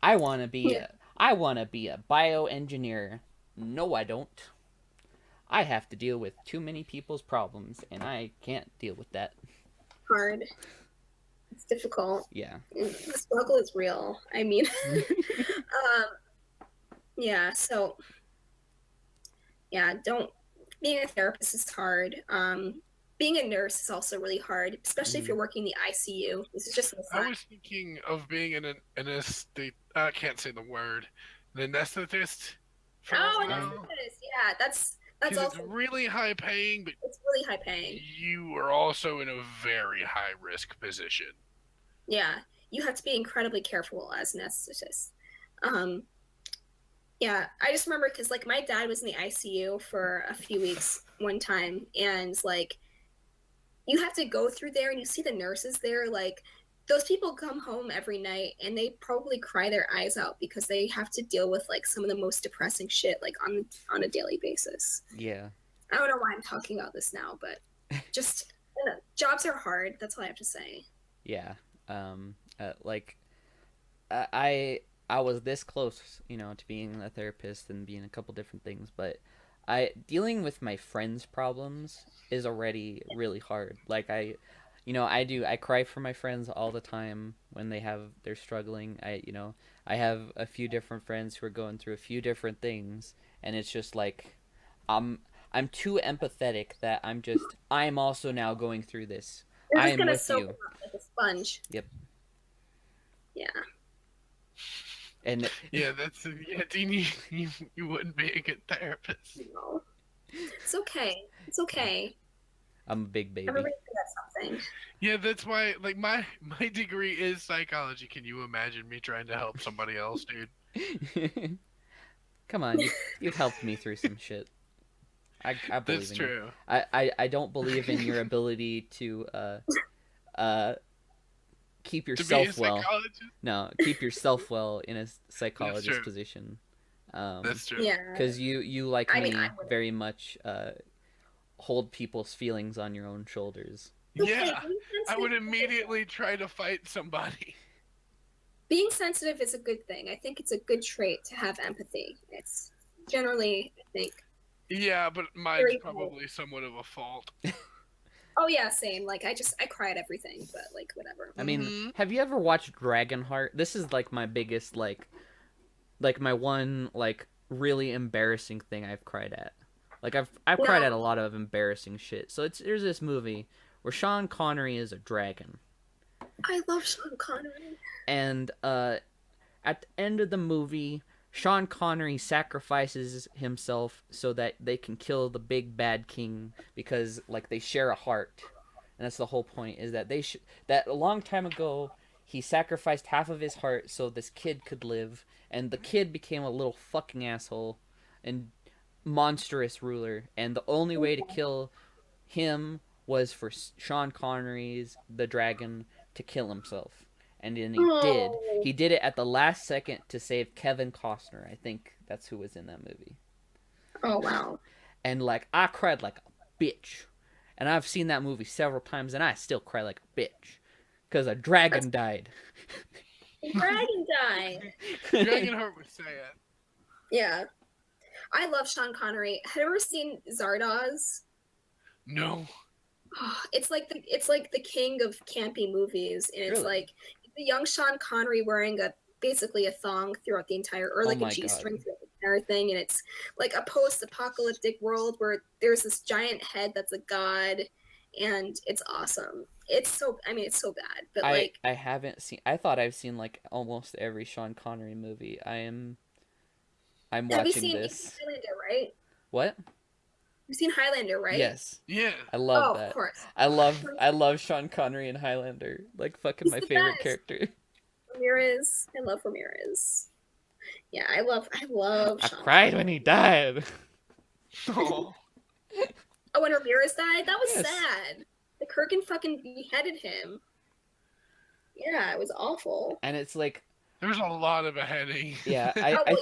Yeah. I want to be a bioengineer. No, I don't. I have to deal with too many people's problems and I can't deal with that. Hard. It's difficult. Yeah. The struggle is real. I mean, yeah. So, yeah, don't. Being a therapist is hard. Being a nurse is also really hard, especially if you're working in the ICU. This is just so I fun. was thinking of being an I can't say the word. An anesthetist. For Oh, a an while. anesthetist. Yeah, that's Because it's also really high paying, but it's really high paying. you are also in a very high risk position. Yeah, you have to be incredibly careful as an anesthetist. Um, yeah, I just remember because my dad was in the ICU for a few weeks one time, and you have to go through there, and you see the nurses there. Those people come home every night, and they probably cry their eyes out because they have to deal with some of the most depressing shit on a daily basis. Yeah. I don't know why I'm talking about this now, but just jobs are hard. That's all I have to say. Yeah. Like I was this close, you know, to being a therapist and being a couple different things, but I dealing with my friends' problems is already really hard. Like I cry for my friends all the time when they're struggling. I have a few different friends who are going through a few different things, and it's just like I'm I'm too empathetic that I'm also now going through this. You're I just am gonna with soak you. them up like a sponge. Yep. Yeah. And Yeah, Dean, you wouldn't be a good therapist. No. It's okay. It's okay. I'm a big baby. Everybody's good at something. Yeah, that's why. Like my degree is psychology. Can you imagine me trying to help somebody else, dude? Come on, you've helped me through some shit. I believe That's in you. true. I don't believe in your ability to keep To be a yourself well. psychologist, No, keep yourself well in a psychologist true. position. that's true. Yeah. Because you like I mean, me I wouldn't. very much hold people's feelings on your own shoulders. Okay, Yeah, being I would sensitive- immediately try to fight somebody. Being sensitive is a good thing. I think it's a good trait to have empathy. It's generally, I think. Yeah, but mine's Very cool. probably somewhat of a fault. Oh yeah, same. I cry at everything, but whatever. I mean, Mhm. have you ever watched Dragonheart? This is like my biggest like my one like really embarrassing thing I've cried at. Like I've cried No. at a lot of embarrassing shit. So there's this movie where Sean Connery is a dragon, I love Sean Connery. and at the end of the movie, Sean Connery sacrifices himself so that they can kill the big bad king because like they share a heart, and that's the whole point. Is that that a long time ago he sacrificed half of his heart so this kid could live, and the kid became a little fucking asshole and monstrous ruler, and the only way to kill him was for Sean Connery's the dragon to kill himself. And then he did. Oh. He did it at the last second to save Kevin Costner. I think that's who was in that movie. Oh wow. And like I cried like a bitch. And I've seen that movie several times and I still cry like a bitch. Because a dragon died. Dragon died. Dragonheart would say it. Yeah. I love Sean Connery. Have you ever seen Zardoz? No. Oh, it's like the king of campy movies, and it's Really? like the young Sean Connery wearing basically a thong throughout the entire, or like my a G-string God. throughout the entire thing, and it's like a post-apocalyptic world where there's this giant head that's a god, and it's awesome. It's so it's so bad, but like I haven't seen. I thought I've seen like almost every Sean Connery movie. I'm have you watching seen this. Highlander, right? What? You've seen Highlander, right? Yes. Yeah. I love Oh, that. of course. I love Sean Connery in Highlander. Like fucking He's my the favorite best. character. Ramirez. I love Ramirez. Yeah, I love I Sean. cried when he died. Oh. Oh, when Ramirez died, that was Yes. sad. The Kurgan fucking beheaded him. Yeah, it was awful. And it's like, There's a lot of beheading. yeah, Oh, I well,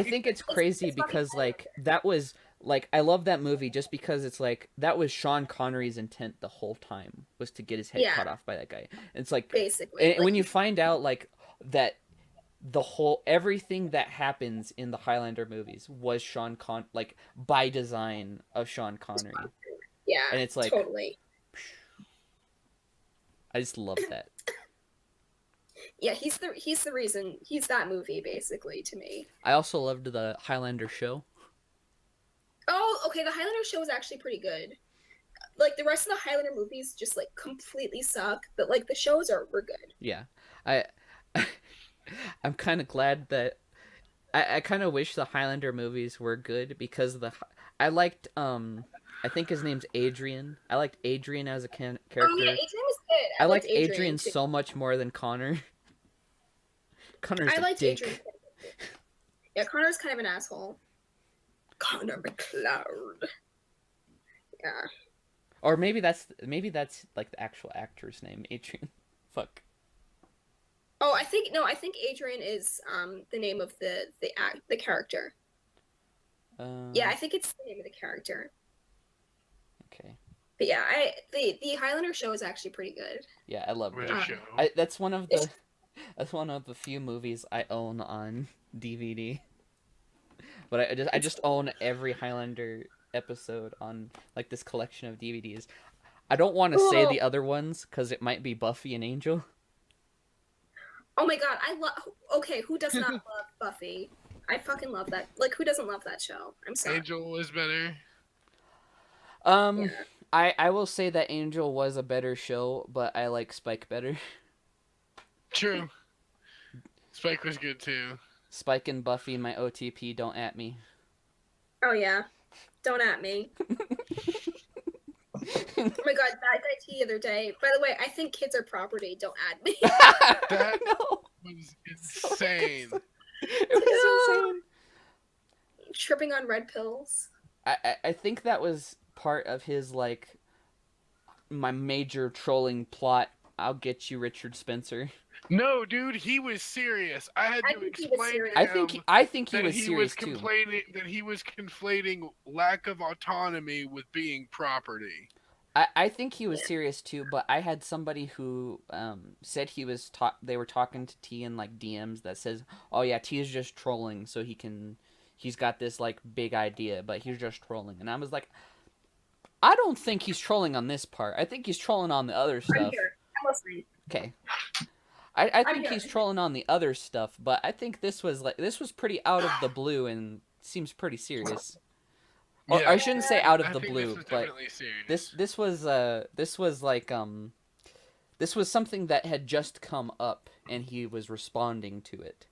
think it's crazy it's fucking because like that was like I love that movie just because it's like that was Sean Connery's intent the whole time was to get his head Yeah. cut off by that guy. It's like basically. and when you find out like that the whole everything that happens in the Highlander movies was like by design of Sean Connery. Yeah, And it's like totally. I just love that. Yeah, he's the reason. He's that movie basically to me. I also loved the Highlander show. Oh, okay. The Highlander show was actually pretty good. Like the rest of the Highlander movies just like completely suck, but like the shows were good. Yeah. I I'm kind of glad that I kind of wish the Highlander movies were good because I liked I think his name's Adrian. I liked Adrian as a character. Oh yeah, Adrian was good. I liked Adrian Adrian too. so much more than Connor. Connor's I a liked dick. Adrian. Yeah, Connor's kind of an asshole. Connor McLeod. Yeah. Or maybe that's like the actual actor's name, Adrian. Fuck. Oh, I think Adrian is the name of the character. Yeah, I think it's the name of the character. Okay. But yeah, the Highlander show is actually pretty good. Yeah, I love Great it. show. That's one of the few movies I own on DVD. But I just own every Highlander episode on like this collection of DVDs. I don't want to say the other ones because it might be Buffy and Angel. Oh my god, I love. Okay, who does not love Buffy? I fucking love that. Like, who doesn't love that show? I'm sorry. Angel was better. Yeah. I will say that Angel was a better show, but I like Spike better. True. Spike was good too. Spike and Buffy, my OTP, don't at me. Oh yeah, don't at me. Oh my god, that guy the other day. By the way, I think kids are property. Don't add me. That No, was insane. it was insane. Tripping on red pills. I think that was part of his like my major trolling plot. I'll get you, Richard Spencer. No, dude, he was serious. I had I to think he was explain serious. to I him think he that was he serious was too. complaining that he was conflating lack of autonomy with being property. I think he was serious too, but I had somebody who said they were talking to T in like DMs that says, "Oh yeah, T is just trolling, so he's got this like big idea, but he's just trolling." And I was like, I don't think he's trolling on this part. I think he's trolling on the other I'm stuff. here. I'm listening. Okay. I think he's trolling on the other stuff, but I think this was pretty out of the blue and seems pretty serious. Or I shouldn't say out of I the think blue, this was but definitely serious. this was like this was something that had just come up and he was responding to it.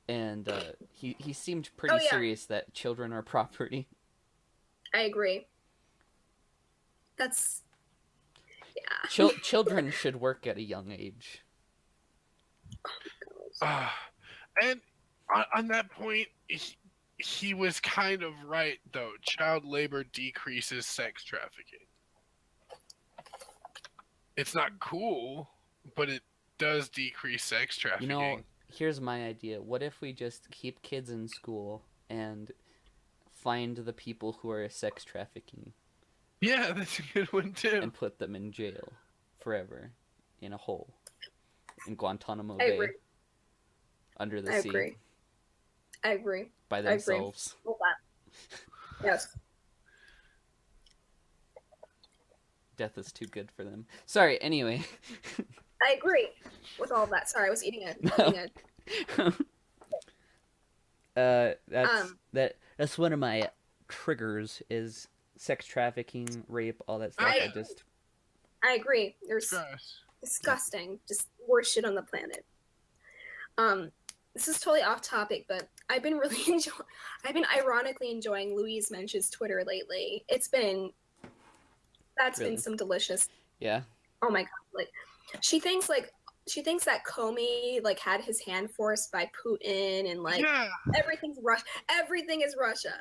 And he seemed pretty serious that children are property. I agree. That's Children should work at a young age. And on that point, he was kind of right, though. Child labor decreases sex trafficking. It's not cool, but it does decrease sex trafficking. You know, here's my idea. What if we just keep kids in school and find the people who are sex trafficking? Yeah, that's a good one, too. And put them in jail forever in a hole in Guantanamo Bay. Agree. Under the sea. I agree. By themselves. I agree. Yes. Death is too good for them. Sorry, anyway. I agree with all of that. Sorry, I was eating a... That's one of my triggers is sex trafficking, rape, all that stuff. I agree. There's disgusting, just worst shit on the planet. This is totally off topic, but I've been ironically enjoying Louise Mensch's Twitter lately. That's been some delicious. Yeah. Oh my god! Like, she thinks that Comey like had his hand forced by Putin and like everything is Russia.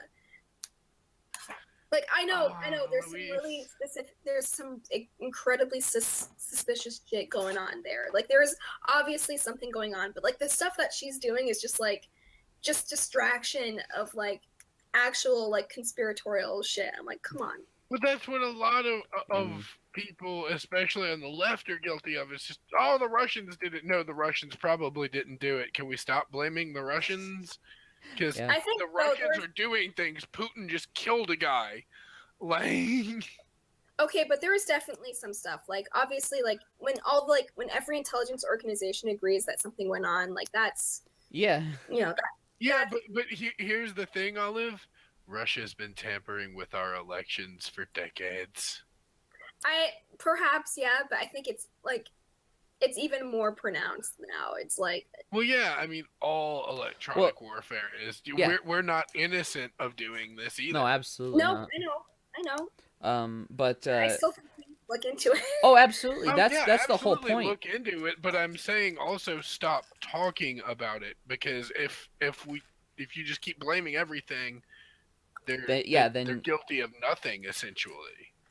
Like I know. There's some really specific. There's some incredibly suspicious shit going on there. Like there's obviously something going on, but like the stuff that she's doing is just distraction of like actual like conspiratorial shit. I'm like, come on. But that's what a lot of people, especially on the left, are guilty of. It's just, oh, the Russians didn't. No, the Russians probably didn't do it. Can we stop blaming the Russians? Because the Russians are doing things. Putin just killed a guy. Like, okay, but there is definitely some stuff. Like, obviously, like when every intelligence organization agrees that something went on, like that's but here's the thing, Olive. Russia's been tampering with our elections for decades. But I think it's even more pronounced now. It's like, well, yeah, I mean, all electronic warfare is. We're not innocent of doing this either. No, absolutely not. I know. But I still think we look into it. Oh, absolutely. That's the whole point. Look into it, but I'm saying also stop talking about it, because if you just keep blaming everything, they're guilty of nothing essentially.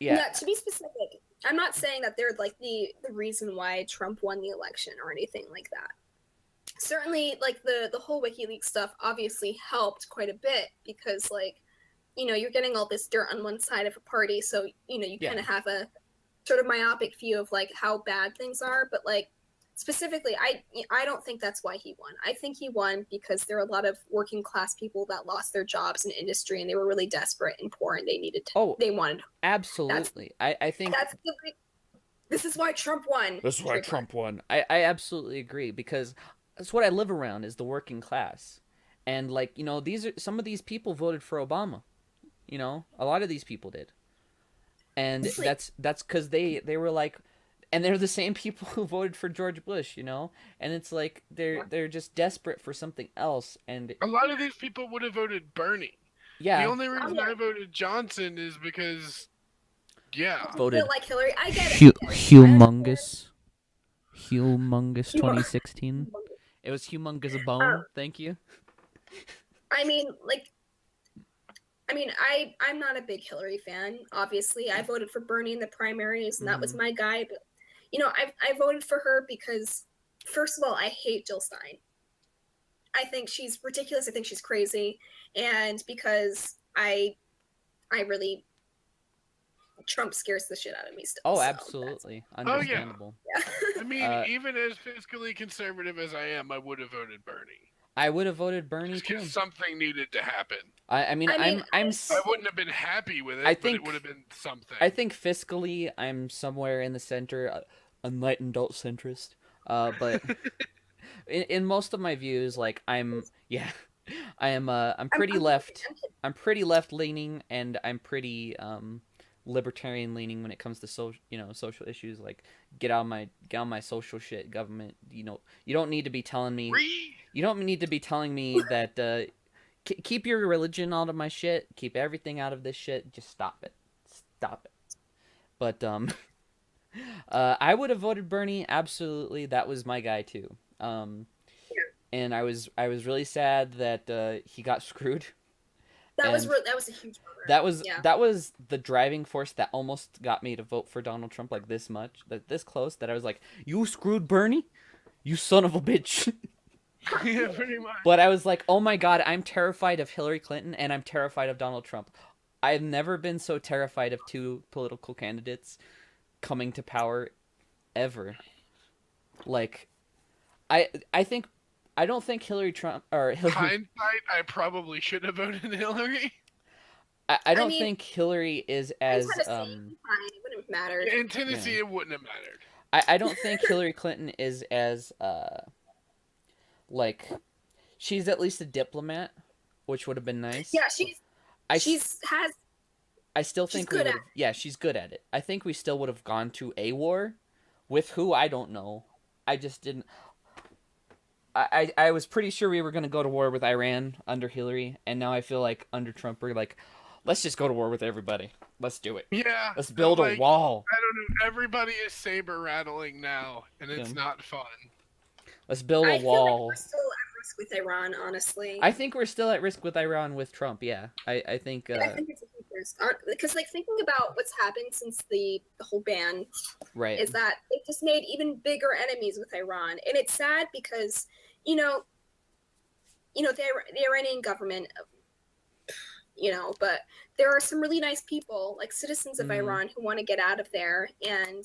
Yeah. To be specific, I'm not saying that they're like the reason why Trump won the election or anything like that. Certainly, like the whole WikiLeaks stuff obviously helped quite a bit because, like, you know, you're getting all this dirt on one side of a party, so you know you kind of have a sort of myopic view of like how bad things are. But like specifically, I don't think that's why he won. I think he won because there are a lot of working class people that lost their jobs in industry and they were really desperate and poor and they needed to. They wanted. Absolutely, I think this is why Trump won. This is why Trump won. I absolutely agree because that's what I live around is the working class, and like you know some of these people voted for Obama. You know, a lot of these people did, and that's because they were like, and they're the same people who voted for George Bush. You know, and it's like they're just desperate for something else. And a lot of these people would have voted Bernie. Yeah, the only reason I voted Johnson is because voted like Hillary. I get it. Humongous 2016. It was humongous bone. Thank you. I'm not a big Hillary fan. Obviously, I voted for Bernie in the primaries, and that was my guy. But you know, I voted for her because, first of all, I hate Jill Stein. I think she's ridiculous. I think she's crazy, and because I really Trump scares the shit out of me still. Oh, absolutely, understandable. Yeah. I mean, even as fiscally conservative as I am, I would have voted Bernie. I would have voted Bernie too. Something needed to happen. I wouldn't have been happy with it, but it would have been something. I think fiscally, I'm somewhere in the center. enlightened adult centrist. But in most of my views, like I'm pretty left. I'm pretty left leaning, and I'm pretty libertarian leaning when it comes to social issues. Like get on my social shit, government. You don't need to be telling me. You don't need to be telling me that keep your religion out of my shit. Keep everything out of this shit. Just stop it. Stop it. But I would have voted Bernie. Absolutely, that was my guy too. And I was really sad that he got screwed. That was And that was a huge bummer. that was the driving force that almost got me to vote for Donald Trump like this much, this close. That I was like, you screwed Bernie, you son of a bitch. Yeah, pretty much. But I was like, oh my god, I'm terrified of Hillary Clinton and I'm terrified of Donald Trump. I've never been so terrified of two political candidates coming to power ever. Like, I think I don't think Hillary Trump or Hillary. Hindsight, I probably should have voted Hillary. I don't think Hillary is as fine, it wouldn't have mattered. In Tennessee, it wouldn't have mattered. I don't think Hillary Clinton is as like, she's at least a diplomat, which would have been nice. Yeah, I still think we would have. Yeah, she's good at it. I think we still would have gone to a war. With who, I don't know. I just didn't. I was pretty sure we were going to go to war with Iran under Hillary, and now I feel like under Trump we're like, let's just go to war with everybody. Let's do it. Yeah. Let's build a wall. I don't know. Everybody is saber rattling now, and it's not fun. Let's build a wall. I feel like we're still at risk with Iran, honestly. I think we're still at risk with Iran with Trump. Yeah, I think. I think it's a huge risk because, like, thinking about what's happened since the whole ban, right, is that it just made even bigger enemies with Iran, and it's sad because the Iranian government, but there are some really nice people, like citizens of Iran, who want to get out of there, and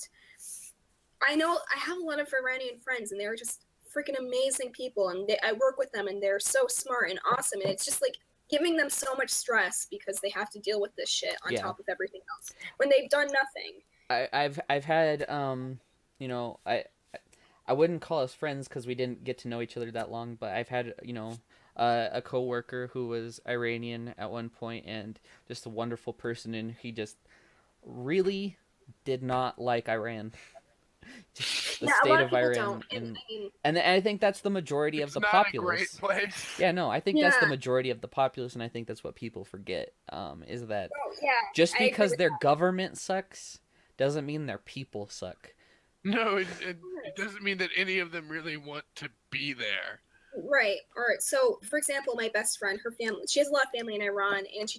I have a lot of Iranian friends, and they're just freaking amazing people, and I work with them, and they're so smart and awesome, and it's just like giving them so much stress because they have to deal with this shit on top of everything else when they've done nothing. I've had I wouldn't call us friends because we didn't get to know each other that long, but I've had a coworker who was Iranian at one point and just a wonderful person, and he just really did not like Iran. The state of Iran, and I think that's the majority of the populace. It's not a great place. Yeah, no, I think that's the majority of the populace, and I think that's what people forget. Is that just because their government sucks doesn't mean their people suck. No, it doesn't mean that any of them really want to be there. Right. All right. So, for example, my best friend, her family, she has a lot of family in Iran, and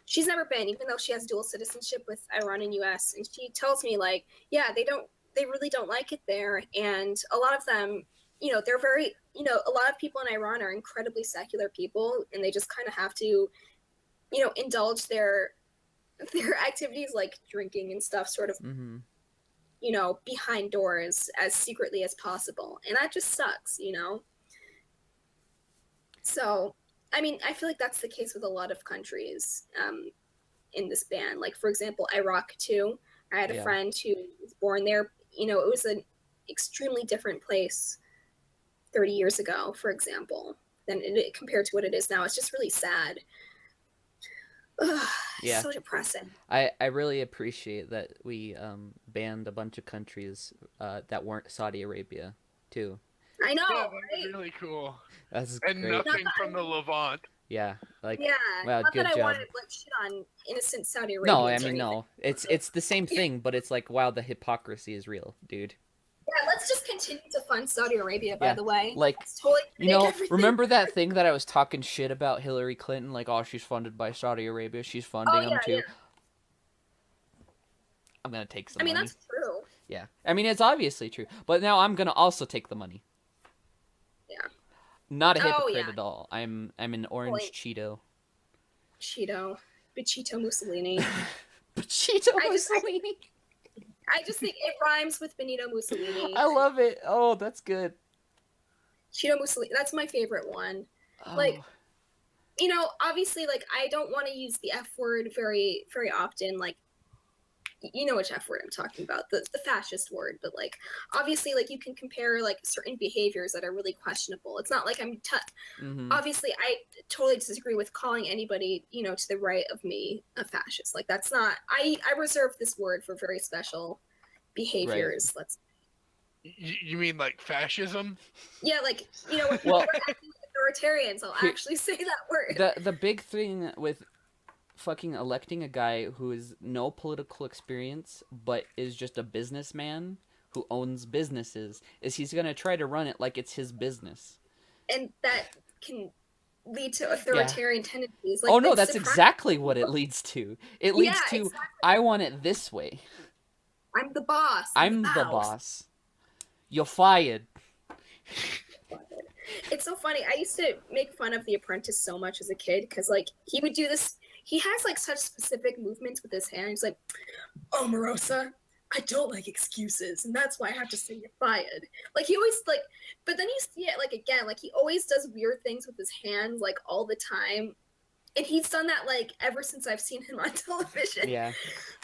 she's never been, even though she has dual citizenship with Iran and U.S. And she tells me, like, they really don't like it there, and a lot of them, they're very, a lot of people in Iran are incredibly secular people, and they just kind of have to, indulge their activities like drinking and stuff, sort of. Mm-hmm. Behind doors as secretly as possible. And that just sucks, So, I mean, I feel like that's the case with a lot of countries in this ban. Like, for example, Iraq, too. I had a friend who was born there. It was an extremely different place 30 years ago, for example, compared to what it is now. It's just really sad. Ugh, yeah, so depressing. I really appreciate that we banned a bunch of countries that weren't Saudi Arabia too. I know, yeah, right? That's really cool. That's and great. Nothing from the Levant. Yeah, like wow, good that I job. wanted like shit on innocent Saudi Arabia. No, I mean no. It's the same thing, but it's like, wow, the hypocrisy is real, dude. Yeah, let's just continue to fund Saudi Arabia, by the way. Like, it's totally remember that thing that I was talking shit about Hillary Clinton? Like, oh, she's funded by Saudi Arabia. She's funding them too. Yeah. I'm going to take some money. That's true. Yeah. I mean, it's obviously true. But now I'm going to also take the money. Yeah. Not a hypocrite at all. I'm an orange Cheeto. Cheeto Mussolini. Cheeto Mussolini. I just think it rhymes with Benito Mussolini. I love it. Oh, that's good. Cheeto Mussolini. That's my favorite one. Oh. Like, obviously, like, I don't want to use the F word very, very often. Like, you know which F word I'm talking about, the fascist word, but like obviously like you can compare like certain behaviors that are really questionable. It's not like obviously I totally disagree with calling anybody, you know, to the right of me a fascist. Like that's not, I reserve this word for very special behaviors. Let's You mean like fascism? yeah, like, you know, when people Well, are acting like authoritarians, I'll actually say that word. the big thing with fucking electing a guy who has no political experience but is just a businessman who owns businesses is he's gonna try to run it like it's his business. And that can lead to Yeah. authoritarian tendencies. Like, Oh no, like that's supremacy. exactly what it leads to. It Yeah, leads to exactly. I want it this way. I'm the boss. I'm the boss. You're fired. It's so funny. I used to make fun of The Apprentice so much as a kid because, like, he would do this. He has like such specific movements with his hand. He's like, "Oh, Marosa, I don't like excuses, and that's why I have to say you're fired." Like he always like, but then you see it like again, like he always does weird things with his hands, like all the time. And he's done that like ever since I've seen him on television. Yeah.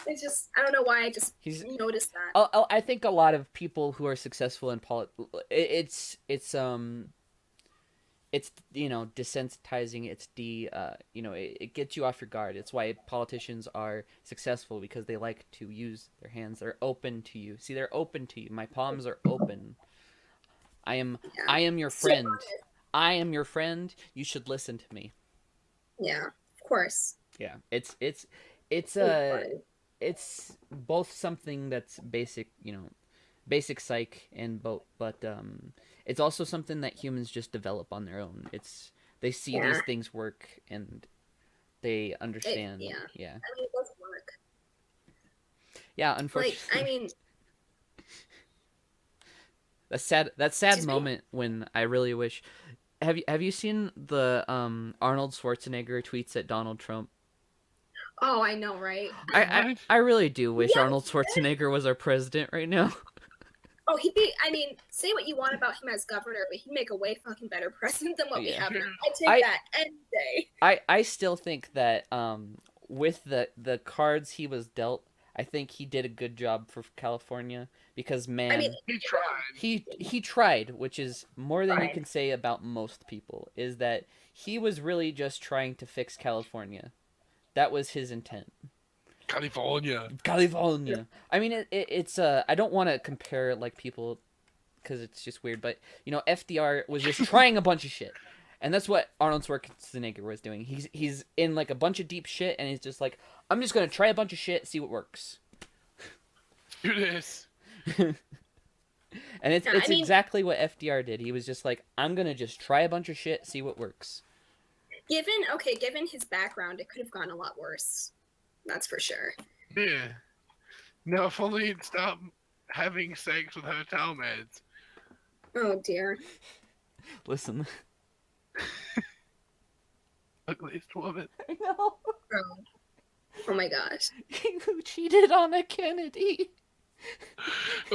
It's just I don't know why I just noticed that. I think a lot of people who are successful in it's you know desensitizing. It's you know it gets you off your guard. It's why politicians are successful because they like to use their hands. They're open to you. See, they're open to you. My palms are open. I am your friend. I am your friend. You should listen to me. Yeah, of course. Yeah, it's both something that's basic, you know, basic psych and but it's also something that humans just develop on their own. They see these things work and they understand. Yeah. Yeah. I mean, it does work. Yeah, unfortunately. Like, I mean, that sad moment when I really wish. Have you seen the Arnold Schwarzenegger tweets at Donald Trump? Oh, I know, right? I really do wish Arnold Schwarzenegger was our president right now. Oh, I mean, say what you want about him as governor, but he'd make a way fucking better president than what we have now. I'd take that any day. I still think that with the cards he was dealt, I think he did a good job for California because man, I mean, he tried. He tried, which is more than you can say about most people. Is that he was really just trying to fix California. That was his intent. California. I mean, it's I don't want to compare like people because it's just weird, but you know, FDR was just trying a bunch of shit, and that's what Arnold Schwarzenegger was doing. He's in like a bunch of deep shit, and he's just like, I'm just gonna try a bunch of shit, see what works. Do this. And it's exactly what FDR did. He was just like, I'm gonna just try a bunch of shit, see what works. Given his background, it could have gone a lot worse. That's for sure. Yeah. No, if only he'd stop having sex with hotel meds. Oh dear. Listen. Ugliest woman. I know. Oh my gosh. Who cheated on a Kennedy?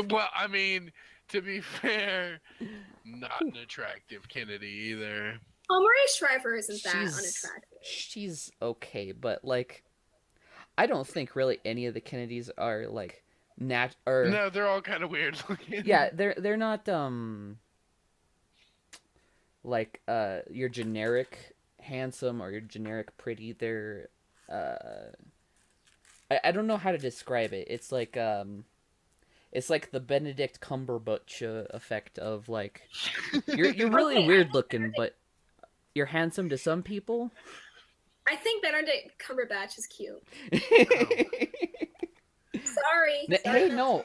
Well, I mean, to be fair, not an attractive Kennedy either. Oh, Maria Shriver isn't that unattractive. She's okay, but like, I don't think really any of the Kennedys are like No, they're all kind of weird looking. Yeah, they're not like your generic handsome or your generic pretty. They're I don't know how to describe it. It's like the Benedict Cumberbatch effect of like you're really weird looking, but you're handsome to some people. I think Benedict Cumberbatch is cute. Sorry. Hey, no,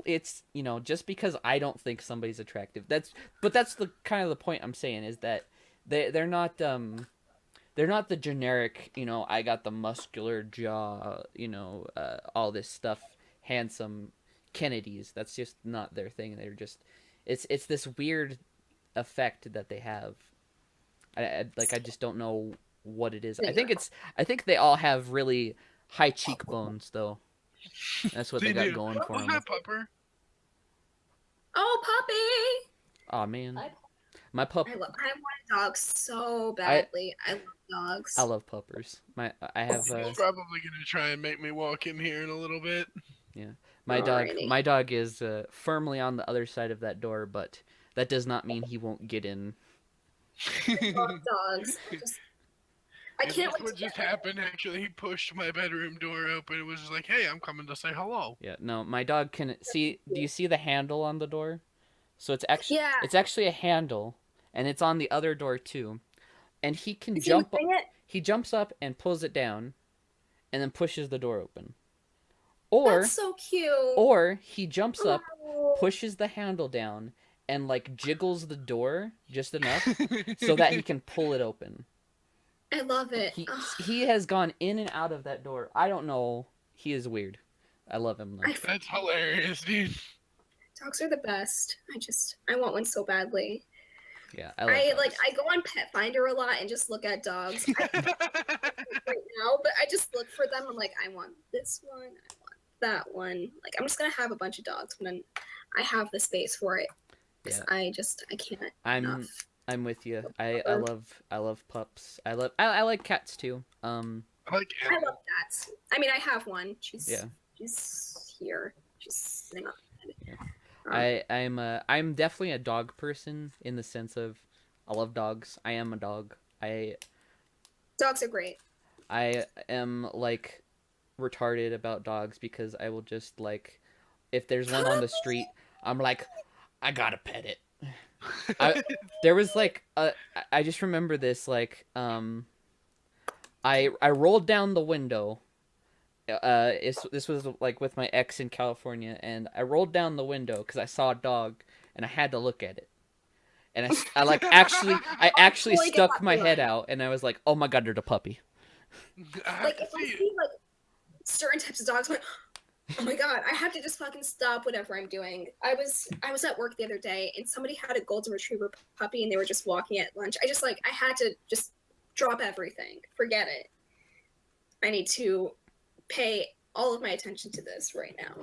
it's you know, just because I don't think somebody's attractive. That's the kind of the point I'm saying is that they're not the generic, you know, I got the muscular jaw, you know, all this stuff, handsome Kennedys. That's just not their thing. They're just it's this weird effect that they have. I just don't know what it is. I think they all have really high cheekbones though. That's what they got going for them. Hi, Pupper. Oh, Poppy! Oh man, My pup. I want a dog so badly. I love dogs. I love puppers. I have He's probably gonna try and make me walk him here in a little bit. my dog. Alrighty. My dog is firmly on the other side of that door, but that does not mean he won't get in. I love dogs. I can't That's wait what to just get happened. Actually, he pushed my bedroom door open. It was just like, "Hey, I'm coming to say hello." Yeah, no, my dog can see. Do you see the handle on the door? So it's Yeah. actually a handle, and it's on the other door too. And he can Is he jump. moving it? He jumps up and pulls it down, and then pushes the door open. Or That's so cute. or he jumps up, Oh, pushes the handle down, and like jiggles the door just enough so that he can pull it open. I love it. He Ugh. he has gone in and out of that door. I don't know. He is weird. I love him though. That's hilarious, dude. Dogs are the best. I want one so badly. Yeah, I love dogs. I go on Pet Finder a lot and just look at dogs. I don't right now, but I just look for them. I'm like, I want this one. I want that one. Like, I'm just gonna have a bunch of dogs when I have the space for it. Yeah. I can't. enough. I'm with you. I love pups. I like cats too. I like I love cats. I mean, I have one. She's here. She's sitting on the bed. I'm definitely a dog person in the sense of I love dogs. I am a dog. Dogs are great. I am like retarded about dogs because I will just like if there's one on the street, I'm like I gotta pet it. There was like I just remember this like I rolled down the window. This was like with my ex in California, and I rolled down the window because I saw a dog and I had to look at it. And I actually Boy, get stuck that my head boy. out, and I was like, "Oh my god, there's a puppy!" I have Like to if I see it. see like certain types of dogs, I'm like, oh my god, I have to just fucking stop whatever I'm doing. I was at work the other day and somebody had a golden retriever puppy and they were just walking at lunch. I had to just drop everything. Forget it. I need to pay all of my attention to this right now.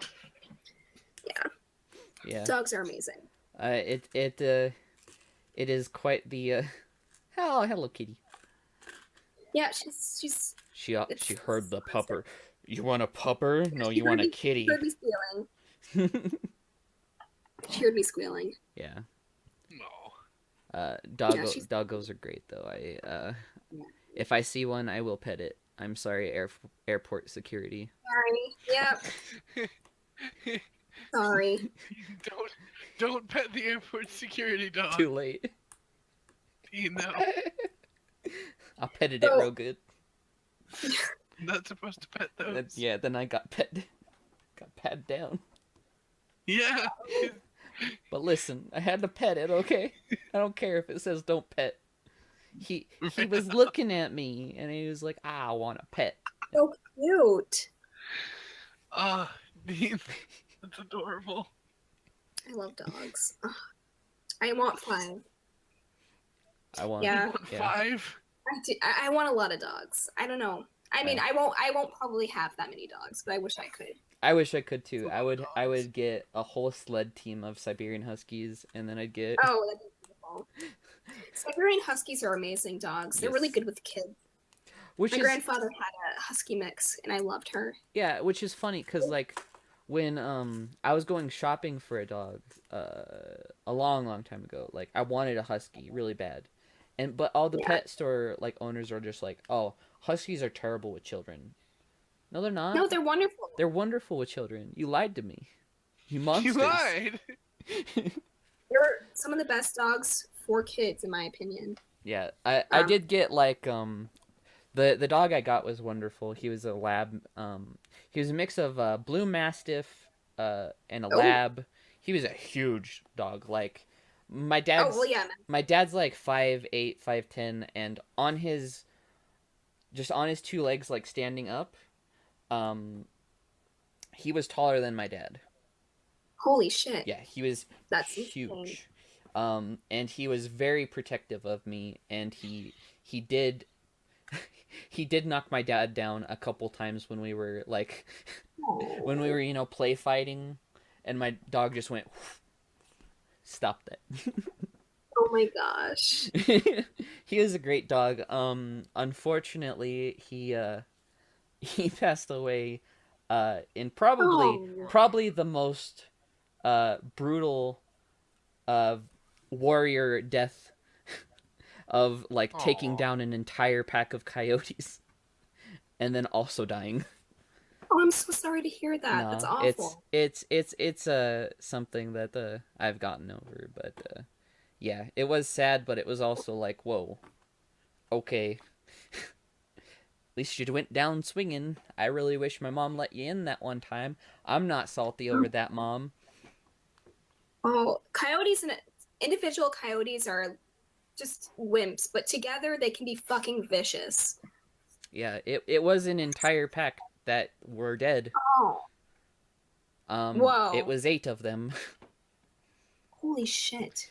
Yeah, Dogs are amazing. it is quite the oh hello kitty. Yeah, she's She It's- heard the pupper. You want a pupper? No, you want a kitty. She heard me squealing. She heard me squealing. Yeah. No. Doggos are great though. If I see one, I will pet it. I'm sorry, airport security. Sorry. Yep. Sorry. Don't pet the airport security dog. Too late. You know, I petted So- it real good. not supposed to pet those. Then I got patted down. Yeah. But listen, I had to pet it, okay? I don't care if it says don't pet. He was looking at me and he was like, I want a pet. So cute. Dean, that's adorable. I love dogs. Ugh. I want 5. I want Yeah. You want Yeah. 5? I want a lot of dogs. I don't know. I mean, I won't probably have that many dogs, but I wish I could. I wish I could too. I would get a whole sled team of Siberian Huskies, and then I'd get Oh, that'd be beautiful. Siberian Huskies are amazing dogs. They're really Yes. good with kids. which My is grandfather had a husky mix, and I loved her. yeah, which is funny because like when I was going shopping for a dog a long time ago, like I wanted a husky really bad, but all the Yeah. pet store like owners are just like, oh, huskies are terrible with children. No, they're not. No, they're wonderful. They're wonderful with children. You lied to me. You monsters. You lied. They're some of the best dogs for kids, in my opinion. Yeah, I did get like the dog I got was wonderful. He was a lab. He was a mix of blue mastiff and a lab. He was a huge dog. Like my dad's Oh well, yeah. my dad's like 5'8", 5'10", and on his 2 legs, like standing up, he was taller than my dad. Holy shit. Yeah, he was That's huge. insane. And he was very protective of me, and he did he did knock my dad down a couple times when we were like when we were play fighting, and my dog just went stop that. So my gosh. He is a great dog. Unfortunately, he passed away in Oh. probably the most brutal warrior death of like taking Aw. down an entire pack of coyotes and then also dying. Oh, I'm so sorry to hear that. That's No, awful. it's something that I've gotten over, but yeah, it was sad, but it was also like, whoa, okay. At least you went down swinging. I really wish my mom let you in that one time. I'm not salty over that, Mom. Oh, coyotes and individual coyotes are just wimps, but together they can be fucking vicious. Yeah, it was an entire pack that were dead. Oh. Whoa. It was 8 of them. Holy shit.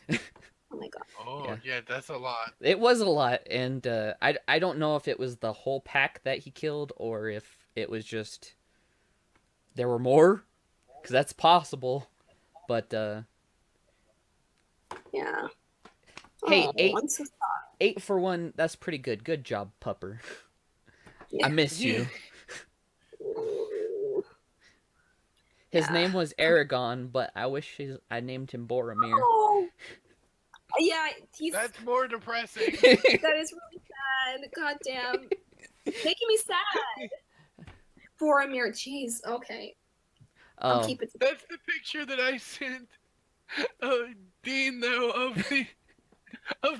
Oh my god. Oh, yeah, that's a lot. It was a lot, and I don't know if it was the whole pack that he killed or if it was just there were more, because that's possible. But Yeah. hey, Oh, 8 I'm so sorry. 8 for 1. That's pretty good. Good job, Pupper. Yeah. I miss you. His Yeah. name was Aragon, but I wish I named him Boromir. Oh. Yeah, he's That's more depressing. that is really sad. God damn. Making me sad. Boromir, jeez. Okay. I'll Oh, keep it. That's the picture that I sent Dean though of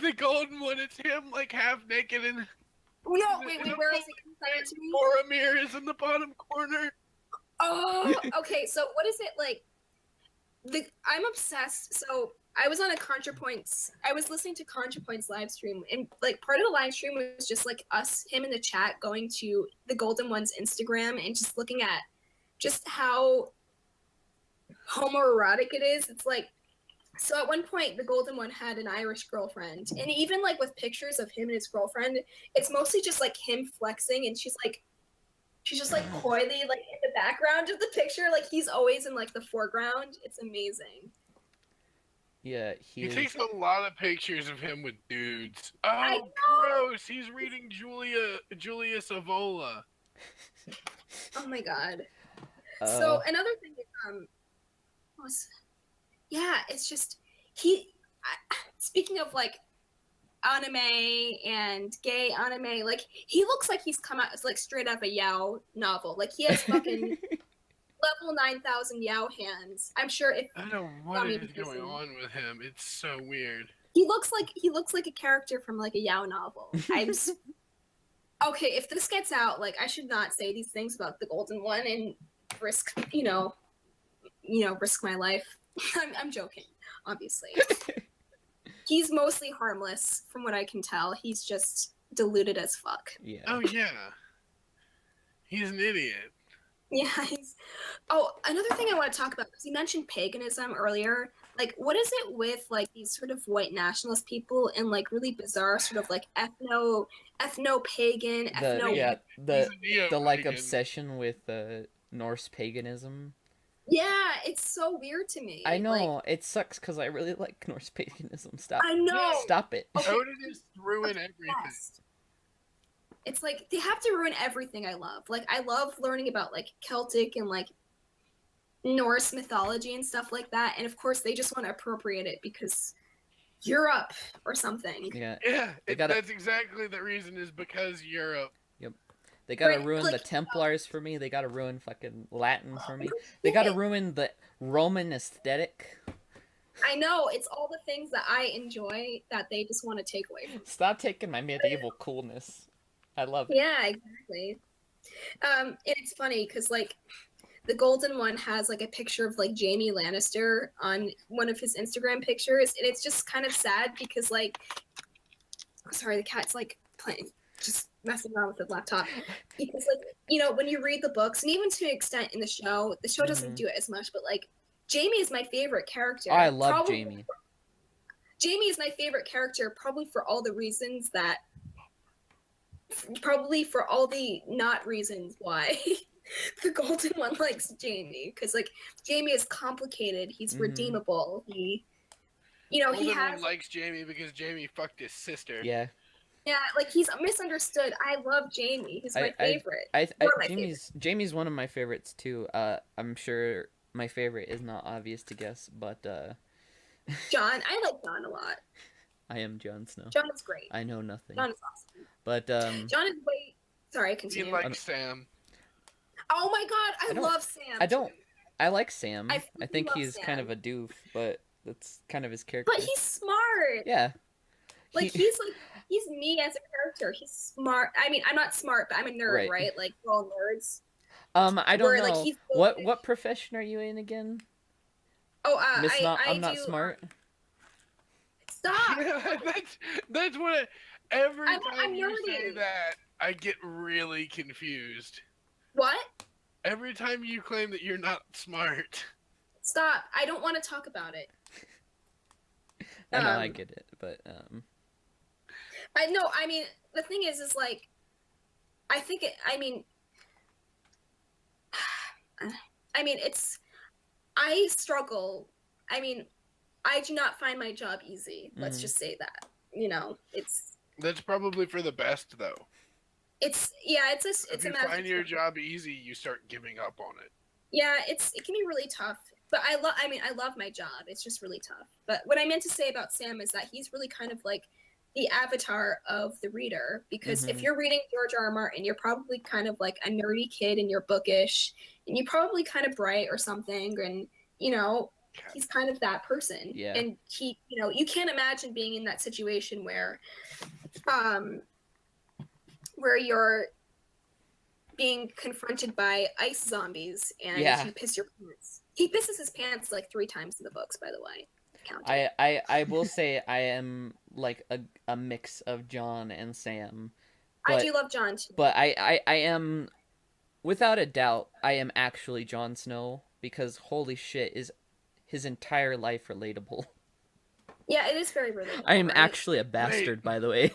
the golden one. It's him like half naked and No, wait, where is it? Can you send it to me? Boromir is in the bottom corner. Oh, okay. So what is it like? I'm obsessed. So I was on a ContraPoints. I was listening to ContraPoints live stream, and like part of the live stream was just like him in the chat, going to the Golden One's Instagram and just looking at just how homoerotic it is. It's like, so at one point the Golden One had an Irish girlfriend, and even like with pictures of him and his girlfriend, it's mostly just like him flexing, and she's just like coyly like in the background of the picture, like he's always in like the foreground. It's amazing. yeah, He takes a lot of pictures of him with dudes. I Oh, know. gross! He's reading Julius Evola. Oh my god. So another thing is yeah, it's just speaking of like anime and gay anime, like he looks like he's come out like straight out of a Yao novel. Like he has fucking level 9,000 Yao hands. I'm sure if I don't know what is going on with him. It's so weird. he looks like a character from like a Yao novel. Okay, if this gets out, like I should not say these things about the Golden One and risk, risk my life. I'm joking, obviously. He's mostly harmless, from what I can tell. He's just deluded as fuck. Yeah. Oh yeah. He's an idiot. Yeah. Oh, another thing I want to talk about, because you mentioned paganism earlier. Like, what is it with like these sort of white nationalist people and like really bizarre sort of like ethno pagan the He's a like neo-pagan. obsession with Norse paganism. Yeah, it's so weird to me. I know Like, it sucks because I really like Norse paganism. Stop. I know. Stop it. Odin ruin everything. Yes. It's like they have to ruin everything I love. Like I love learning about like Celtic and like Norse mythology and stuff like that. And of course they just want to appropriate it because Europe or something. Yeah. Yeah, gotta- that's exactly the reason is because Europe. They gotta Right, ruin like, the Templars for me. They gotta ruin fucking Latin for me. They gotta ruin the Roman aesthetic. I know, it's all the things that I enjoy that they just want to take away from me. Stop taking my medieval coolness. I love it. Yeah, exactly. And it's funny because like the Golden One has like a picture of like Jaime Lannister on one of his Instagram pictures, and it's just kind of sad because like, sorry, the cat's like playing, just messing around with the laptop. Because like when you read the books, and even to an extent in the show doesn't do it as much, but like Jaime is my favorite character. Oh, I love Jaime. Jaime is my favorite character, probably for all the reasons that. Probably for all the not reasons why the Golden One likes Jaime, because like Jaime is complicated, he's redeemable, you know, Well, he everyone has likes Jamie because Jamie fucked his sister. Yeah. yeah, like he's misunderstood. I love Jamie. He's my favorite. One of my favorites. Jamie's one of my favorites too. I'm sure my favorite is not obvious to guess, but John, I like John a lot. I am Jon Snow. John is great. I know nothing. John is awesome. But John is way. Sorry, He continue. likes Sam. Oh my god, I don't- love Sam. I don't. too. I like Sam. I I think love he's kind Sam. of a doof, but that's kind of his character. But he's smart. Yeah. Like he's me as a character. He's smart. I mean, I'm not smart, but I'm a nerd, Right. right? Like we're all nerds. I don't Where, know. like, he's What profession are you in again? Oh, I'm not smart. Stop. That's what. Every I'm time you say nerdy. that, I get really confused. What? Every time you claim that you're not smart. Stop. I don't want to talk about it. I know I get it, but I know. I mean, the thing is like, I mean, it's. I struggle. I mean, I do not find my job easy. Let's just say that. You know, it's. That's probably for the best, though. It's If you find your job easy, you start giving up on it. Yeah, it can be really tough. But I love my job. It's just really tough. But what I meant to say about Sam is that he's really kind of like the avatar of the reader. Because if you're reading George R. R. Martin, you're probably kind of like a nerdy kid and you're bookish and you're probably kind of bright or something. And, you know, he's kind of that person. Yeah. And he, you know, you can't imagine being in that situation where you're being confronted by ice zombies and you piss your pants. He pisses his pants like 3 times in the books, by the way. I will say I am like a mix of John and Sam. But, I do love John too. But I am, without a doubt, I am actually Jon Snow because holy shit, is his entire life relatable. Yeah, it is very relatable. I am right? actually a bastard, by the way.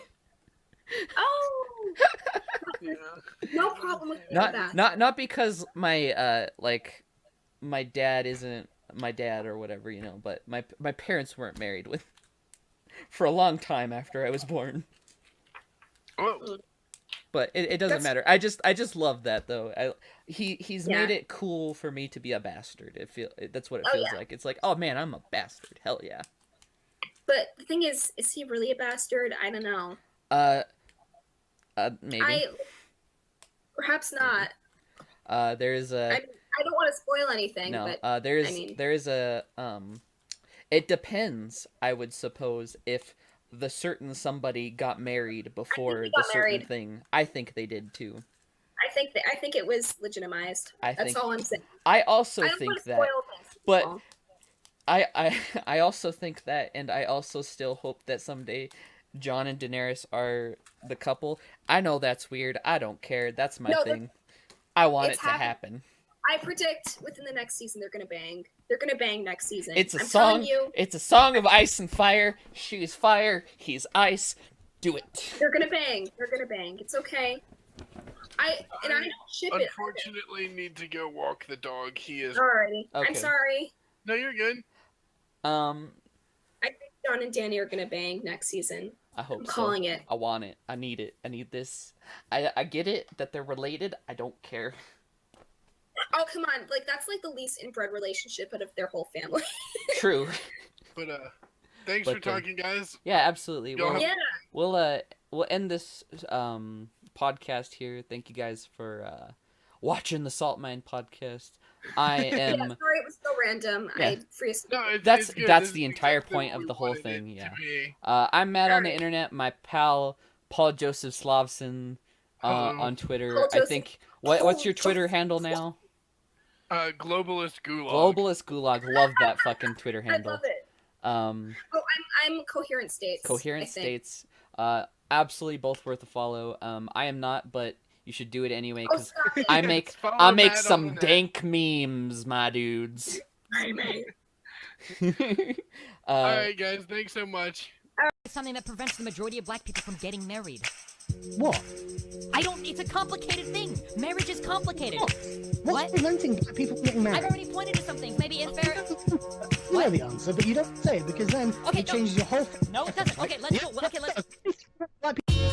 Oh. Yeah. No problem with that. Not because my my dad isn't my dad or whatever, you know, but my parents weren't married with for a long time after I was born. Oh. But it doesn't matter. I just love that though. He's made it cool for me to be a bastard. That's what it feels like. It's like, oh man, I'm a bastard. Hell yeah. But the thing is he really a bastard? I don't know. Maybe. Perhaps not. There's a. I don't want to spoil anything. No. But there's a. It depends. I would suppose if the certain somebody got married before the certain thing. I think they did too. I think it was legitimized. That's all I'm saying. I also I don't think want to that. spoil this, But. people. I also think that, and I also still hope that someday Jon and Daenerys are the couple. I know that's weird. I don't care. That's my thing. I want it to happen. I predict within the next season they're gonna bang. They're gonna bang next season. It's a I'm song. telling you, It's a song of ice and fire. She's fire. He's ice. Do it. they're gonna bang. They're gonna bang. It's okay. I don't ship it. Unfortunately, need to go walk the dog. He is. Alrighty. Okay. I'm sorry. No, you're good. I think Jon and Dany are gonna bang next season. I hope I'm so. calling it. I want it. I need it. I need this. I get it that they're related. I don't care. Oh come on! Like that's like the least inbred relationship out of their whole family. True. But thanks for talking, guys. Yeah, absolutely. Yeah. We'll end this podcast here. Thank you guys for watching the Salt Mine podcast. I am. Yeah, sorry, it was so random. Yeah. I freezed. No, That's it's good. that's This the is entire exactly point what of we the whole wanted thing. it Yeah. to be. I'm Matt on the Alright. internet. My pal Paul Joseph Slavson on Twitter. Paul I Joseph- think what's your Twitter handle now? Globalist Gulag. Globalist Gulag. Love that fucking Twitter I handle. love it. Um, Oh, I'm Coherent States. Coherent I think. States. Absolutely both worth a follow. I am not, but you should do it anyway Oh, because stop it. I make Follow I make Matt on some the net. dank memes, my dudes. Hey, mate. All right, guys. Thanks so much. Something that prevents the majority of black people from getting married. What? I don't. It's a complicated thing. Marriage is complicated. What's What? preventing black people from getting I've married? already pointed to some things. Maybe if there. You know the answer, but you don't say it because then Okay, it no. changes your whole. No, it doesn't. Okay, let's go. Okay, let's. Black people.